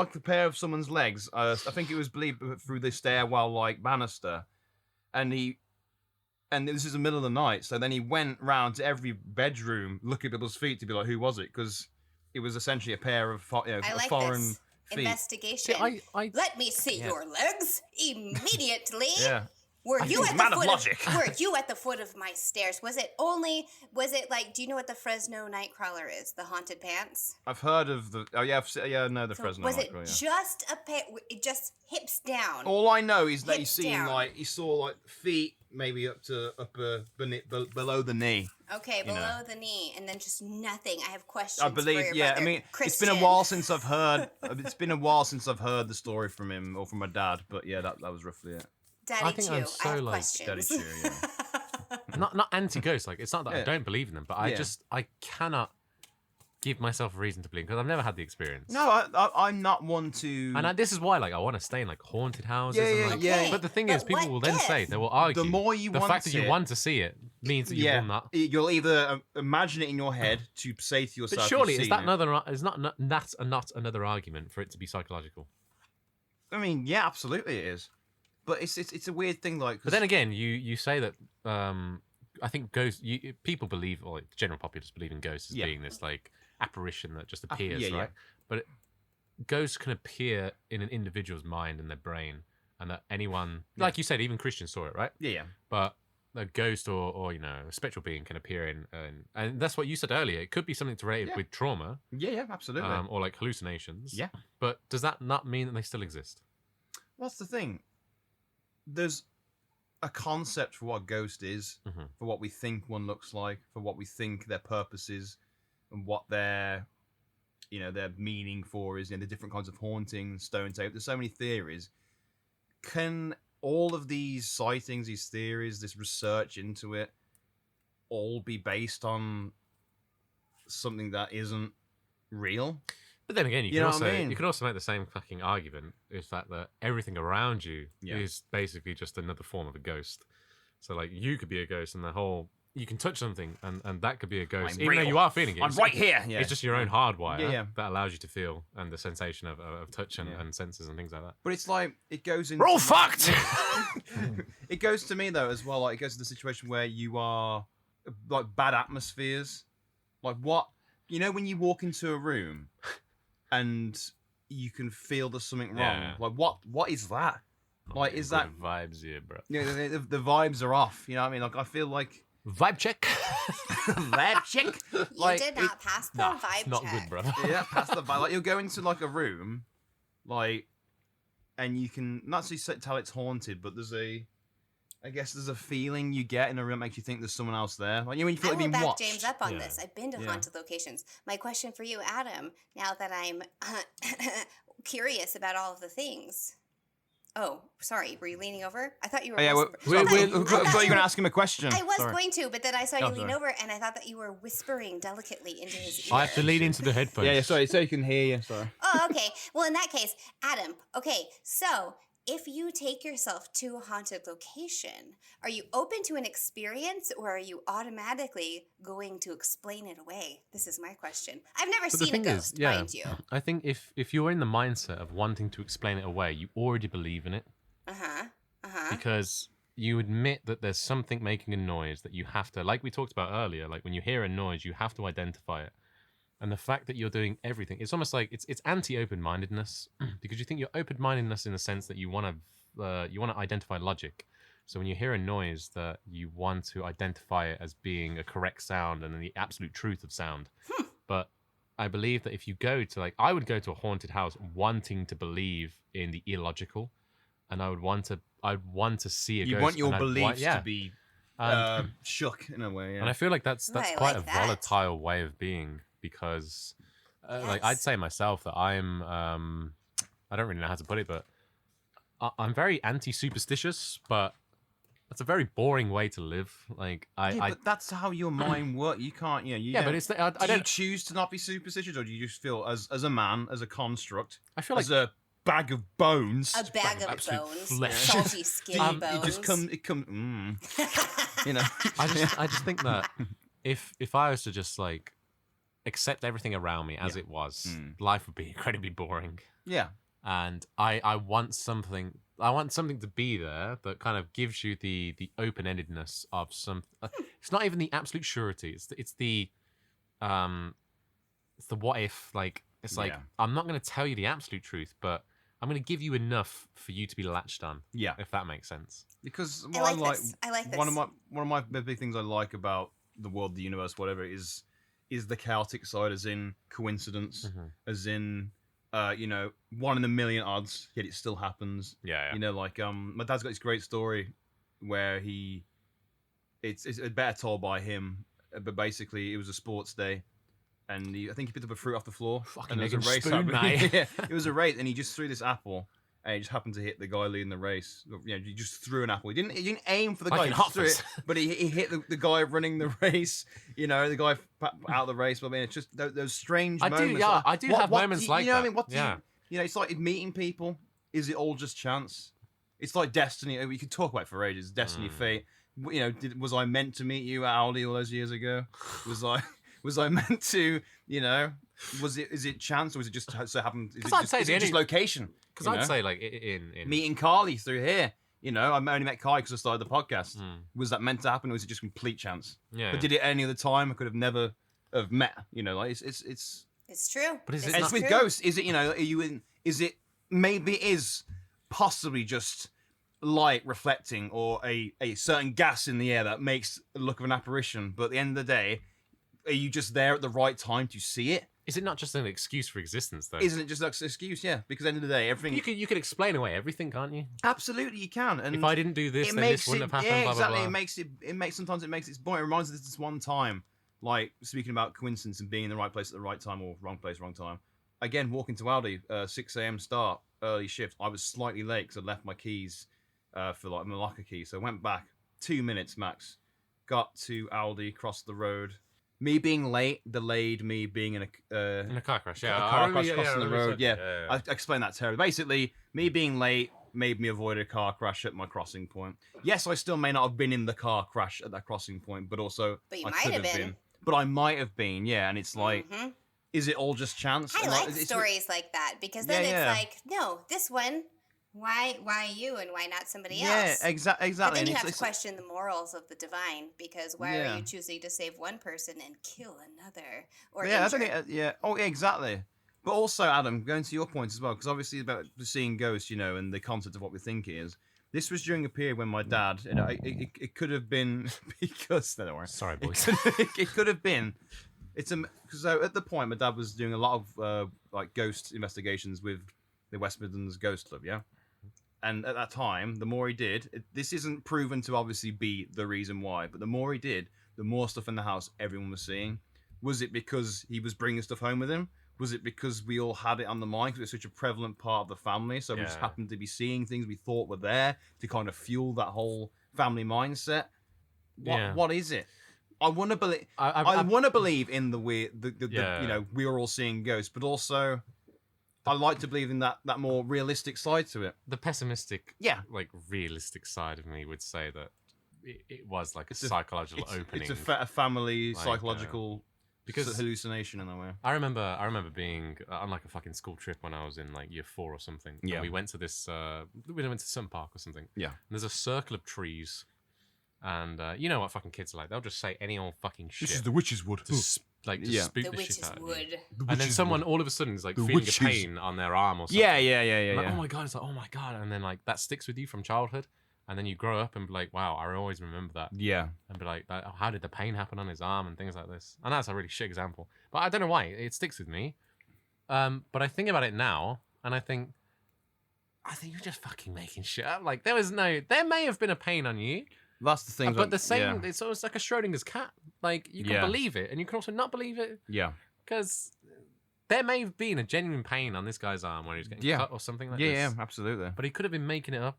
B: of someone's legs. I think it was believed through the stairwell like banister, and this is the middle of the night. So then he went round to every bedroom, looking at people's feet to be like, who was it? Because it was essentially a pair of
D: I like
B: foreign
D: this.
B: feet.
D: Investigation. Let me see your legs immediately.
B: Yeah.
D: Were you at
B: man
D: the
B: of
D: foot
B: logic.
D: Were you at the foot of my stairs? Was it like? Do you know what the Fresno Nightcrawler is? The haunted pants.
B: I've heard of the. Oh yeah, I know the Fresno.
D: Was it
B: Nightcrawler,
D: just a pair? Just hips down.
B: All I know is that
D: Hips down.
B: he saw feet maybe up below the knee.
D: Okay, below the knee, and then just nothing. I have questions.
B: I believe,
D: for your brother,
B: I mean,
D: Christian.
B: it's been a while since I've heard. It's been a while since I've heard the story from him or from my dad. But yeah, that was roughly it.
D: Daddy
E: I think
D: too.
E: I'm
D: I
E: so,
D: have
E: like,
D: questions.
B: Daddy too, yeah.
E: Not anti-ghost. Like, it's not that I
B: Yeah.
E: don't believe in them, but I cannot give myself a reason to believe because I've never had the experience.
B: No, I'm not one to.
E: And this is why, like, I want to stay in like haunted houses.
B: Yeah,
E: and, like,
B: yeah.
E: But the thing
D: But
E: is, people
D: what
E: will then
D: if?
E: say they will argue.
B: The more you
E: the
B: want
E: fact that you
B: it-
E: want to see it means that you will not.
B: You'll either imagine it in your head to say to yourself.
E: But surely,
B: you've
E: is
B: seen
E: that
B: it.
E: another? Is not that's not another argument for it to be psychological?
B: I mean, yeah, absolutely it is. But it's a weird thing, like.
E: But then again, you say that. I think ghosts. People believe, or like, the general populace believe in ghosts as
B: Yeah.
E: being this like apparition that just appears,
B: yeah, yeah.
E: right? But ghosts can appear in an individual's mind and their brain, and that anyone, like you said, even Christians saw it, right?
B: Yeah.
E: But a ghost or a spectral being can appear in, and that's what you said earlier. It could be something related with trauma,
B: Yeah, absolutely.
E: or like hallucinations.
B: Yeah.
E: But does that not mean that they still exist?
B: What's the thing? There's a concept for what a ghost is,
E: Mhm.
B: for what we think one looks like, for what we think their purpose is, and what their meaning for is. The different kinds of hauntings, stone tape. There's so many theories. Can all of these sightings, these theories, this research into it, all be based on something that isn't real?
E: But then again, you
B: You
E: can
B: know what
E: also
B: I mean?
E: you can also make the same fucking argument is that everything around you
B: Yeah.
E: is basically just another form of a ghost. So like you could be a ghost, and you can touch something, and that could be a ghost,
B: I'm
E: even though
B: real.
E: you are feeling it.
B: I'm right here. Yeah.
E: It's just your own hardwire
B: Yeah.
E: that allows you to feel and the sensation of touch and,
B: Yeah.
E: and senses and things like that.
B: But it's like it goes in.
E: We're all fucked.
B: It goes to me though as well. Like it goes to the situation where you are like bad atmospheres. Like what when you walk into a room and you can feel there's something wrong.
E: Yeah.
B: Like what is that? Like is that
E: Good vibes here, bro?
B: the vibes are off? You know what I mean? Like I feel like
E: Vibe check.
B: vibe check.
D: You
B: Like
D: did not pass the
E: Nah,
D: vibe
E: it's not
D: check.
E: good, brother.
B: yeah, past the vibe. Like you'll go into like a room, like, and you can not necessarily tell it's haunted, but there's a feeling you get in a room that makes you think there's someone else there. Like when you feel
D: I
B: like
D: will
B: being
D: back
B: watched.
D: James up on
E: Yeah.
D: this. I've been to
B: Yeah.
D: haunted locations. My question for you, Adam, now that I'm curious about all of the things. Oh, sorry. Were you leaning over? I thought you were.
B: Oh, yeah,
D: whispering.
B: I
E: we're-
B: thought you were going to ask him a question.
D: I was
B: Sorry.
D: going to, but then I saw you
B: Oh,
D: lean
B: sorry.
D: over, and I thought that you were whispering delicately into his ear.
E: I have to lean into the headphones.
B: Yeah, sorry, so you can hear you. Sorry.
D: Oh, okay. Well, in that case, Adam, okay, so if you take yourself to a haunted location, are you open to an experience or are you automatically going to explain it away? This is my question. I've never
E: But the
D: seen a
E: thing
D: ghost,
E: is, yeah,
D: mind you.
E: I think if you're in the mindset of wanting to explain it away, you already believe in it.
D: Uh-huh.
E: Because you admit that there's something making a noise that you have to, like we talked about earlier, like when you hear a noise, you have to identify it. And the fact that you're doing everything, it's almost like it's anti-open-mindedness because you think you're open-mindedness in the sense that you want to identify logic. So when you hear a noise, that you want to identify it as being a correct sound and the absolute truth of sound. But I believe that if you go to I would go to a haunted house wanting to believe in the illogical, and I'd want to see a
B: You
E: ghost.
B: want your
E: and
B: beliefs
E: yeah.
B: to be
E: And-
B: shook in a way. Yeah.
E: And I feel like that's
D: Ooh, I
E: quite
D: like
E: a
D: that.
E: volatile way of being because, like, I'd
D: Yes.
E: say myself that I'm, I don't really know how to put it, but I'm very anti-superstitious, but that's a very boring way to live. Like,
B: but that's how your mind works. You can't,
E: yeah, but it's I
B: do you
E: don't.
B: choose to not be superstitious, or do you just feel as a man, as a construct,
E: I feel like
B: as a bag of bones.
D: A bag of
E: absolute
D: bones,
E: flesh.
D: salty, skinny bones.
B: It just comes. You know.
E: I just think that if I was to just like accept everything around me as it was, life would be incredibly boring.
B: Yeah.
E: And I want something. I want something to be there that kind of gives you the open-endedness of some. It's not even the absolute surety. It's the what if. Like it's like I'm not going to tell you the absolute truth, but I'm going to give you enough for you to be latched on.
B: Yeah.
E: If that makes sense.
B: Because
D: I like this.
B: One of my big things I like about the world, the universe, whatever, is the chaotic side, as in coincidence, as in 1 in a million odds, yet it still happens.
E: Yeah.
B: You know, like my dad's got this great story where it's better told by him, but basically it was a sports day. And I think he picked up a fruit off the floor.
E: Fucking
B: and there was a race
E: spoon,
B: happening.
E: mate.
B: Yeah, it was a race, and he just threw this apple, and it just happened to hit the guy leading the race. You know, he just threw an apple. He didn't aim for the
E: Like
B: guy.
E: in
B: He just threw
E: Hot
B: it, but he hit the guy running the race. You know, the guy out of the race. But I mean, it's just those strange moments.
E: I do have moments like
B: you know
E: that.
B: What I mean? What do
E: yeah.
B: you know, it's like meeting people. Is it all just chance? It's like destiny. We could talk about it for ages. Destiny, fate. You know, was I meant to meet you at Aldi all those years ago? Was I meant to, you know, is it chance, or was it just so happened? Is it just location?
E: Because I'd say like in
B: meeting Carly through here, you know, I only met Carly because I started the podcast. Was that meant to happen, or was it just complete chance?
E: Yeah.
B: But did it any other time? I could have never have met. You know, like it's
D: true.
E: But is it
B: it's
E: not
B: with
E: true?
B: ghosts. Is it, you know, are you in? Is it maybe it is possibly just light reflecting, or a certain gas in the air that makes the look of an apparition? But at the end of the day, are you just there at the right time to see it?
E: Is it not just an excuse for existence, though?
B: Isn't it just an excuse? Yeah, because at the end of the day, everything.
E: You could explain away everything, can't you?
B: Absolutely, you can. And
E: If I didn't do this, then this wouldn't have happened.
B: Yeah,
E: blah,
B: exactly.
E: Blah, blah.
B: Sometimes it makes it boring. It reminds me of this one time, like speaking about coincidence and being in the right place at the right time, or wrong place, wrong time. Again, walking to Aldi, 6 a.m. start, early shift. I was slightly late because I left my keys for like my locker key, so I went back 2 minutes max. Got to Aldi, crossed the road. Me being late delayed me being in
E: In a car crash, yeah.
B: a car crash crossing the road. Yeah,
E: yeah.
B: I explained that terribly. Basically, me being late made me avoid a car crash at my crossing point. Yes, I still may not have been in the car crash at that crossing point, but also
D: But you
B: I
D: might
B: could
D: have
B: have
D: been.
B: But I might have been, yeah. And it's like, is it all just chance?
D: I
B: And
D: like
B: it's-
D: stories like that, because then
B: Yeah,
D: it's
B: yeah.
D: like, no, this one, why you and why not somebody
B: Yeah,
D: else?
B: exactly.
D: But then
B: And
D: you
B: it's-
D: have to
B: it's-
D: question the morals of the divine, because why
B: Yeah.
D: are you choosing to save one person and kill another, or
B: Yeah, I
D: injure?
B: think yeah. Oh, yeah, exactly. But also, Adam, going to your point as well, because obviously about seeing ghosts, you know, and the concept of what we think it is. This was during a period when my dad, you know, it could have been because don't worry.
E: Sorry, boys.
B: It could have been. Because at the point, my dad was doing a lot of like ghost investigations with the West Midlands Ghost Club, yeah. And at that time, the more he did, this isn't proven to obviously be the reason why, but the more he did, the more stuff in the house everyone was seeing. Was it because he was bringing stuff home with him? Was it because we all had it on the mind because it was such a prevalent part of the family? So we just
E: Yeah.
B: happened to be seeing things we thought were there to kind of fuel that whole family mindset. What is it? I want to believe. I want to believe in the weird, the
E: Yeah.
B: you know, we are all seeing ghosts, but also I like to believe in that more realistic side to it.
E: The pessimistic,
B: Yeah.
E: like realistic side of me would say that it was like a psychological opening.
B: It's a family
E: Like,
B: psychological
E: because
B: hallucination in a way.
E: I remember being on like a fucking school trip when I was in like year 4 or something.
B: Yeah.
E: And we went to this. We went to some park or something.
B: Yeah.
E: And there's a circle of trees, and you know what fucking kids are like. They'll just say any old fucking shit.
B: the witch's wood.
E: to spook
D: The
E: the shit
D: witch's
E: out of you.
D: wood.
E: And then someone all of a sudden is like
B: The
E: feeling a
B: witches.
E: pain on their arm or something.
B: Yeah.
E: Like, oh my god! It's like, oh my god, and then like that sticks with you from childhood, and then you grow up and be like, wow, I always remember that,
B: Yeah.
E: and be like, how did the pain happen on his arm and things like this? And that's a really shit example, but I don't know why it sticks with me. But I think about it now, and I think you're just fucking making shit up. Like there may have been a pain on you,
B: That's the thing.
E: but the same. It's almost like a Schrodinger's cat. Like you can
B: Yeah.
E: believe it, and you can also not believe it.
B: Yeah.
E: Because there may have been a genuine pain on this guy's arm when he was getting
B: Yeah.
E: cut or something like
B: Yeah,
E: this.
B: yeah, absolutely.
E: But he could have been making it up.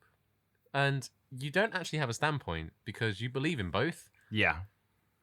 E: And you don't actually have a standpoint because you believe in both.
B: Yeah.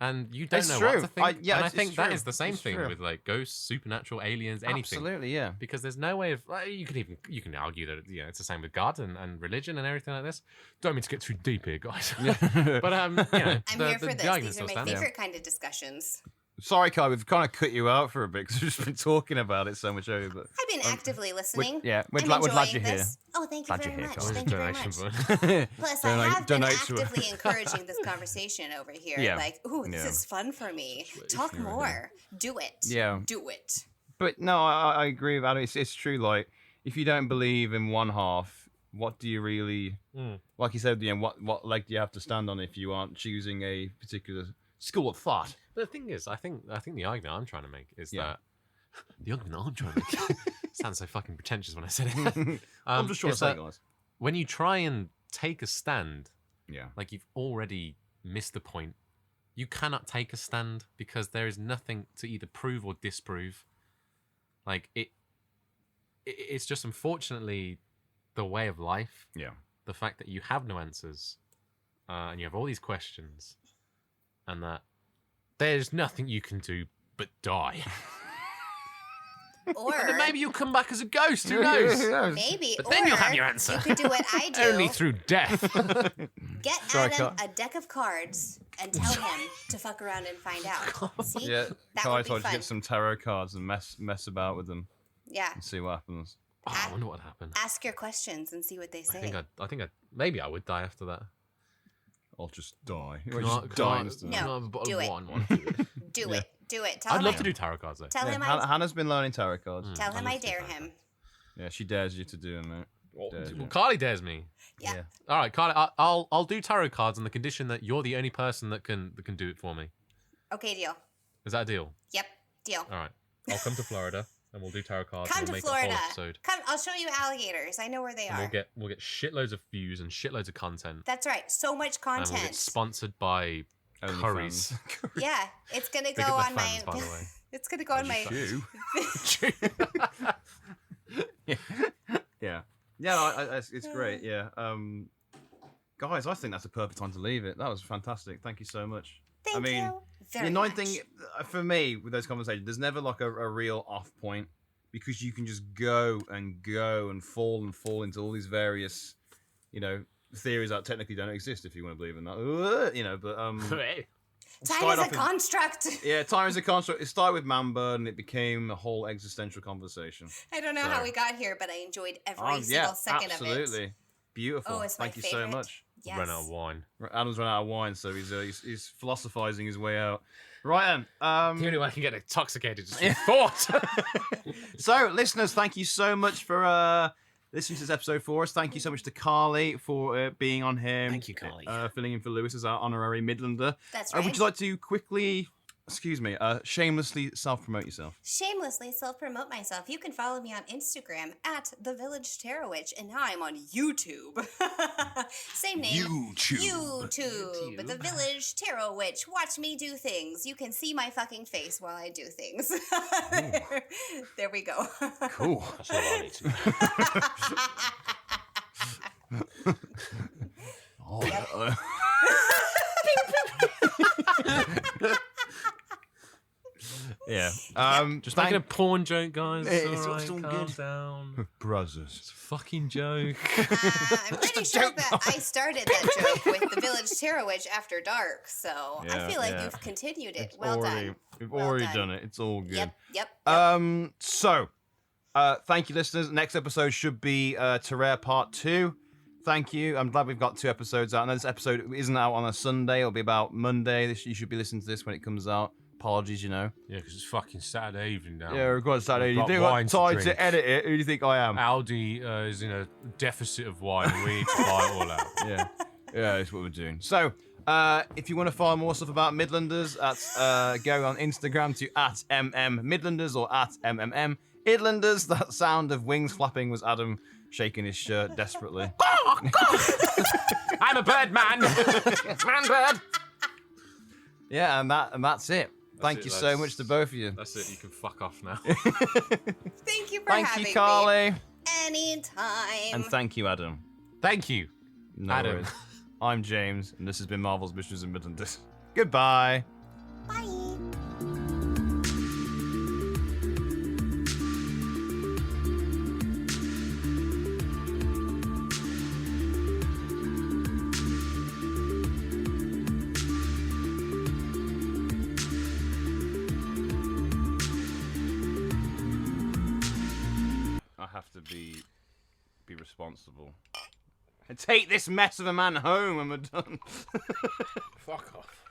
E: And you don't
B: It's
E: know
B: true.
E: what to think.
B: Yeah,
E: and I
B: it's
E: think that
B: true.
E: is the same
B: It's
E: thing
B: true.
E: with like ghosts, supernatural, aliens, anything.
B: Absolutely, yeah.
E: Because there's no way of you can argue that it's the same with God and religion and everything like this. Don't mean to get too deep here, guys. But
D: I'm here for this.
E: argument
D: These are
E: still
D: my
E: stands.
D: favorite kind of discussions.
B: Sorry, Kai, we've kind of cut you out for a bit because we've just been talking about it so much over. But
D: I've been actively listening.
B: we're
D: I'm
B: glad
D: enjoying
B: you're here.
D: this. Oh, thank you
B: Glad
D: very
B: you're here,
D: much.
B: Colin.
D: Thank you very
E: Donation
D: much.
E: fund.
D: Plus, I have been
B: donate to it.
D: actively encouraging this conversation over here.
B: Yeah.
D: Like, ooh, this
B: Yeah.
D: is fun for me. Talk more. Do it.
B: Yeah.
D: Do it.
B: But no, I agree with Adam. It's true. Like, if you don't believe in one half, what do you really, like you said, what leg do you have to stand on if you aren't choosing a particular school of thought?
E: But the thing is, I think the argument I'm trying to make is
B: Yeah.
E: that the argument I'm trying to make sounds so fucking pretentious when I said it.
B: I'm just trying to
E: is
B: say,
E: that
B: guys.
E: when you try and take a stand,
B: Yeah.
E: like you've already missed the point. You cannot take a stand because there is nothing to either prove or disprove. Like it's just unfortunately the way of life.
B: Yeah.
E: The fact that you have no answers, and you have all these questions, and that there's nothing you can do but die.
D: Or
E: And then maybe you'll come back as a ghost. Who knows?
D: maybe.
E: But then you'll have your
D: or
E: answer.
D: You could do what I do.
E: Only through death.
D: Get
B: Sorry,
D: Adam
B: Kai.
D: a deck of cards and tell him to fuck around and find out. See?
B: Yeah.
D: That
B: Kai
D: would be
B: told you to
D: fun.
B: get some tarot cards and mess about with them
D: Yeah.
B: and see what happens.
E: Oh, I wonder what happened.
D: Ask your questions and see what they say.
E: I think maybe I would die after that.
B: I'll just die.
E: Can
B: Just
E: I- can
B: die
E: I-
B: instantly.
D: No,
E: can I have a bottle
D: do
E: of
D: it.
E: wine while I do it?
D: Do it. Do it. Tell
E: I'd
D: him
E: love
D: I,
E: to do tarot cards though.
D: Tell him
B: Yeah,
D: I
B: Hannah's been learning tarot cards.
D: tell him
E: I'd
D: I
E: love to do
D: dare
E: tarot
D: him.
B: Yeah, she dares you to do it, mate. Dares
E: Well,
B: you.
E: Carly dares me.
D: Yeah.
E: All right, Carly, I'll do tarot cards on the condition that you're the only person that can do it for me.
D: Okay, deal.
E: Is that a deal?
D: Yep, deal.
E: All right. I'll come to Florida and we'll do tarot cards.
D: Come
E: and
D: to
E: we'll make
D: Florida.
E: a whole episode.
D: Come, I'll show you alligators. I know where they
E: And
D: are.
E: we'll get shitloads of views and shitloads of content.
D: That's right. So much
E: And we'll get
D: content.
E: sponsored by
B: OnlyFans.
E: curries.
D: Yeah, it's gonna
E: Big
D: go
E: up the
D: on
E: fans,
D: my.
E: by the way.
D: It's gonna go on my.
B: Shoe. Yeah. Yeah, it's great. Yeah. Guys, I think that's a perfect time to leave it. That was fantastic. Thank you so much.
D: Thank
B: I mean,
D: you. Very
B: the annoying
D: much.
B: thing for me with those conversations, there's never like a real off point because you can just go and fall into all these various, theories that technically don't exist if you want to believe in that. But
D: Time
B: started
D: is a
B: off in-
D: construct.
B: yeah, time is a construct. It started with Manbird and it became a whole existential conversation.
D: I don't know
B: So-
D: how we got here, but I enjoyed every single
B: Yeah,
D: second
B: absolutely.
D: of it.
B: Beautiful.
D: Oh, it's my
B: Thank you
D: favorite.
B: so much.
D: Yes.
E: Run out of wine.
B: Adam's run out of wine, so he's philosophizing his way out. Right then.
E: The only way I can get intoxicated is through thought.
B: So, listeners, thank you so much for listening to this episode for us. Thank you so much to Carly for being on here.
E: Thank you, Carly.
B: Filling in for Lewis as our honorary Midlander.
D: That's right.
B: Would you like to quickly, shamelessly self-promote yourself?
D: Shamelessly self-promote myself. You can follow me on Instagram at The Village Tarot Witch, and now I'm on YouTube. Same name. YouTube. The Village Tarot Witch. Watch me do things. You can see my fucking face while I do things. There we go.
B: Cool.
E: That's all I need to.
B: Oh, yeah.
E: Just making a porn joke, guys.
B: It's
E: All right,
B: all
E: calm
B: good.
E: down.
B: brothers.
E: It's a fucking joke.
D: I'm pretty sure that I started that joke with The Village Tarot Witch after dark, so I feel like you've continued it. Well done.
B: We've
D: Well
B: already
D: done.
B: done it. It's all good.
D: Yep.
B: So, thank you, listeners. Next episode should be Terraire Part 2. Thank you. I'm glad we've got 2 episodes out. And this episode isn't out on a Sunday. It'll be about Monday. You should be listening to this when it comes out. Apologies,
E: Yeah, because it's fucking Saturday evening now.
B: Yeah, we've got Saturday.
E: We've
B: You
E: got
B: think
E: wine
B: I'm
E: to
B: tired
E: drink.
B: to edit it? Who do you think I am?
E: Aldi is in a deficit of wine. We need to buy it all out.
B: Yeah, that's what we're doing. So, if you want to find more stuff about Midlanders, go on Instagram to @MMMidlanders or @MMMidlanders. That sound of wings flapping was Adam shaking his shirt desperately.
E: I'm a bird man. Man bird.
B: Yeah, and that's it. Thank
E: it,
B: you so
E: that's-
B: much to both of you.
E: That's it. You can fuck off now.
D: Thank you for
B: Thank
D: having
B: you, Carly.
D: me. Anytime.
B: And thank you, Adam.
E: Thank you.
B: No
E: Adam.
B: worries. I'm James, and this has been Marvel's Missions in Midlanders. Goodbye.
D: Bye.
A: I have to be responsible and take this mess of a man home when we're done.
C: Fuck off.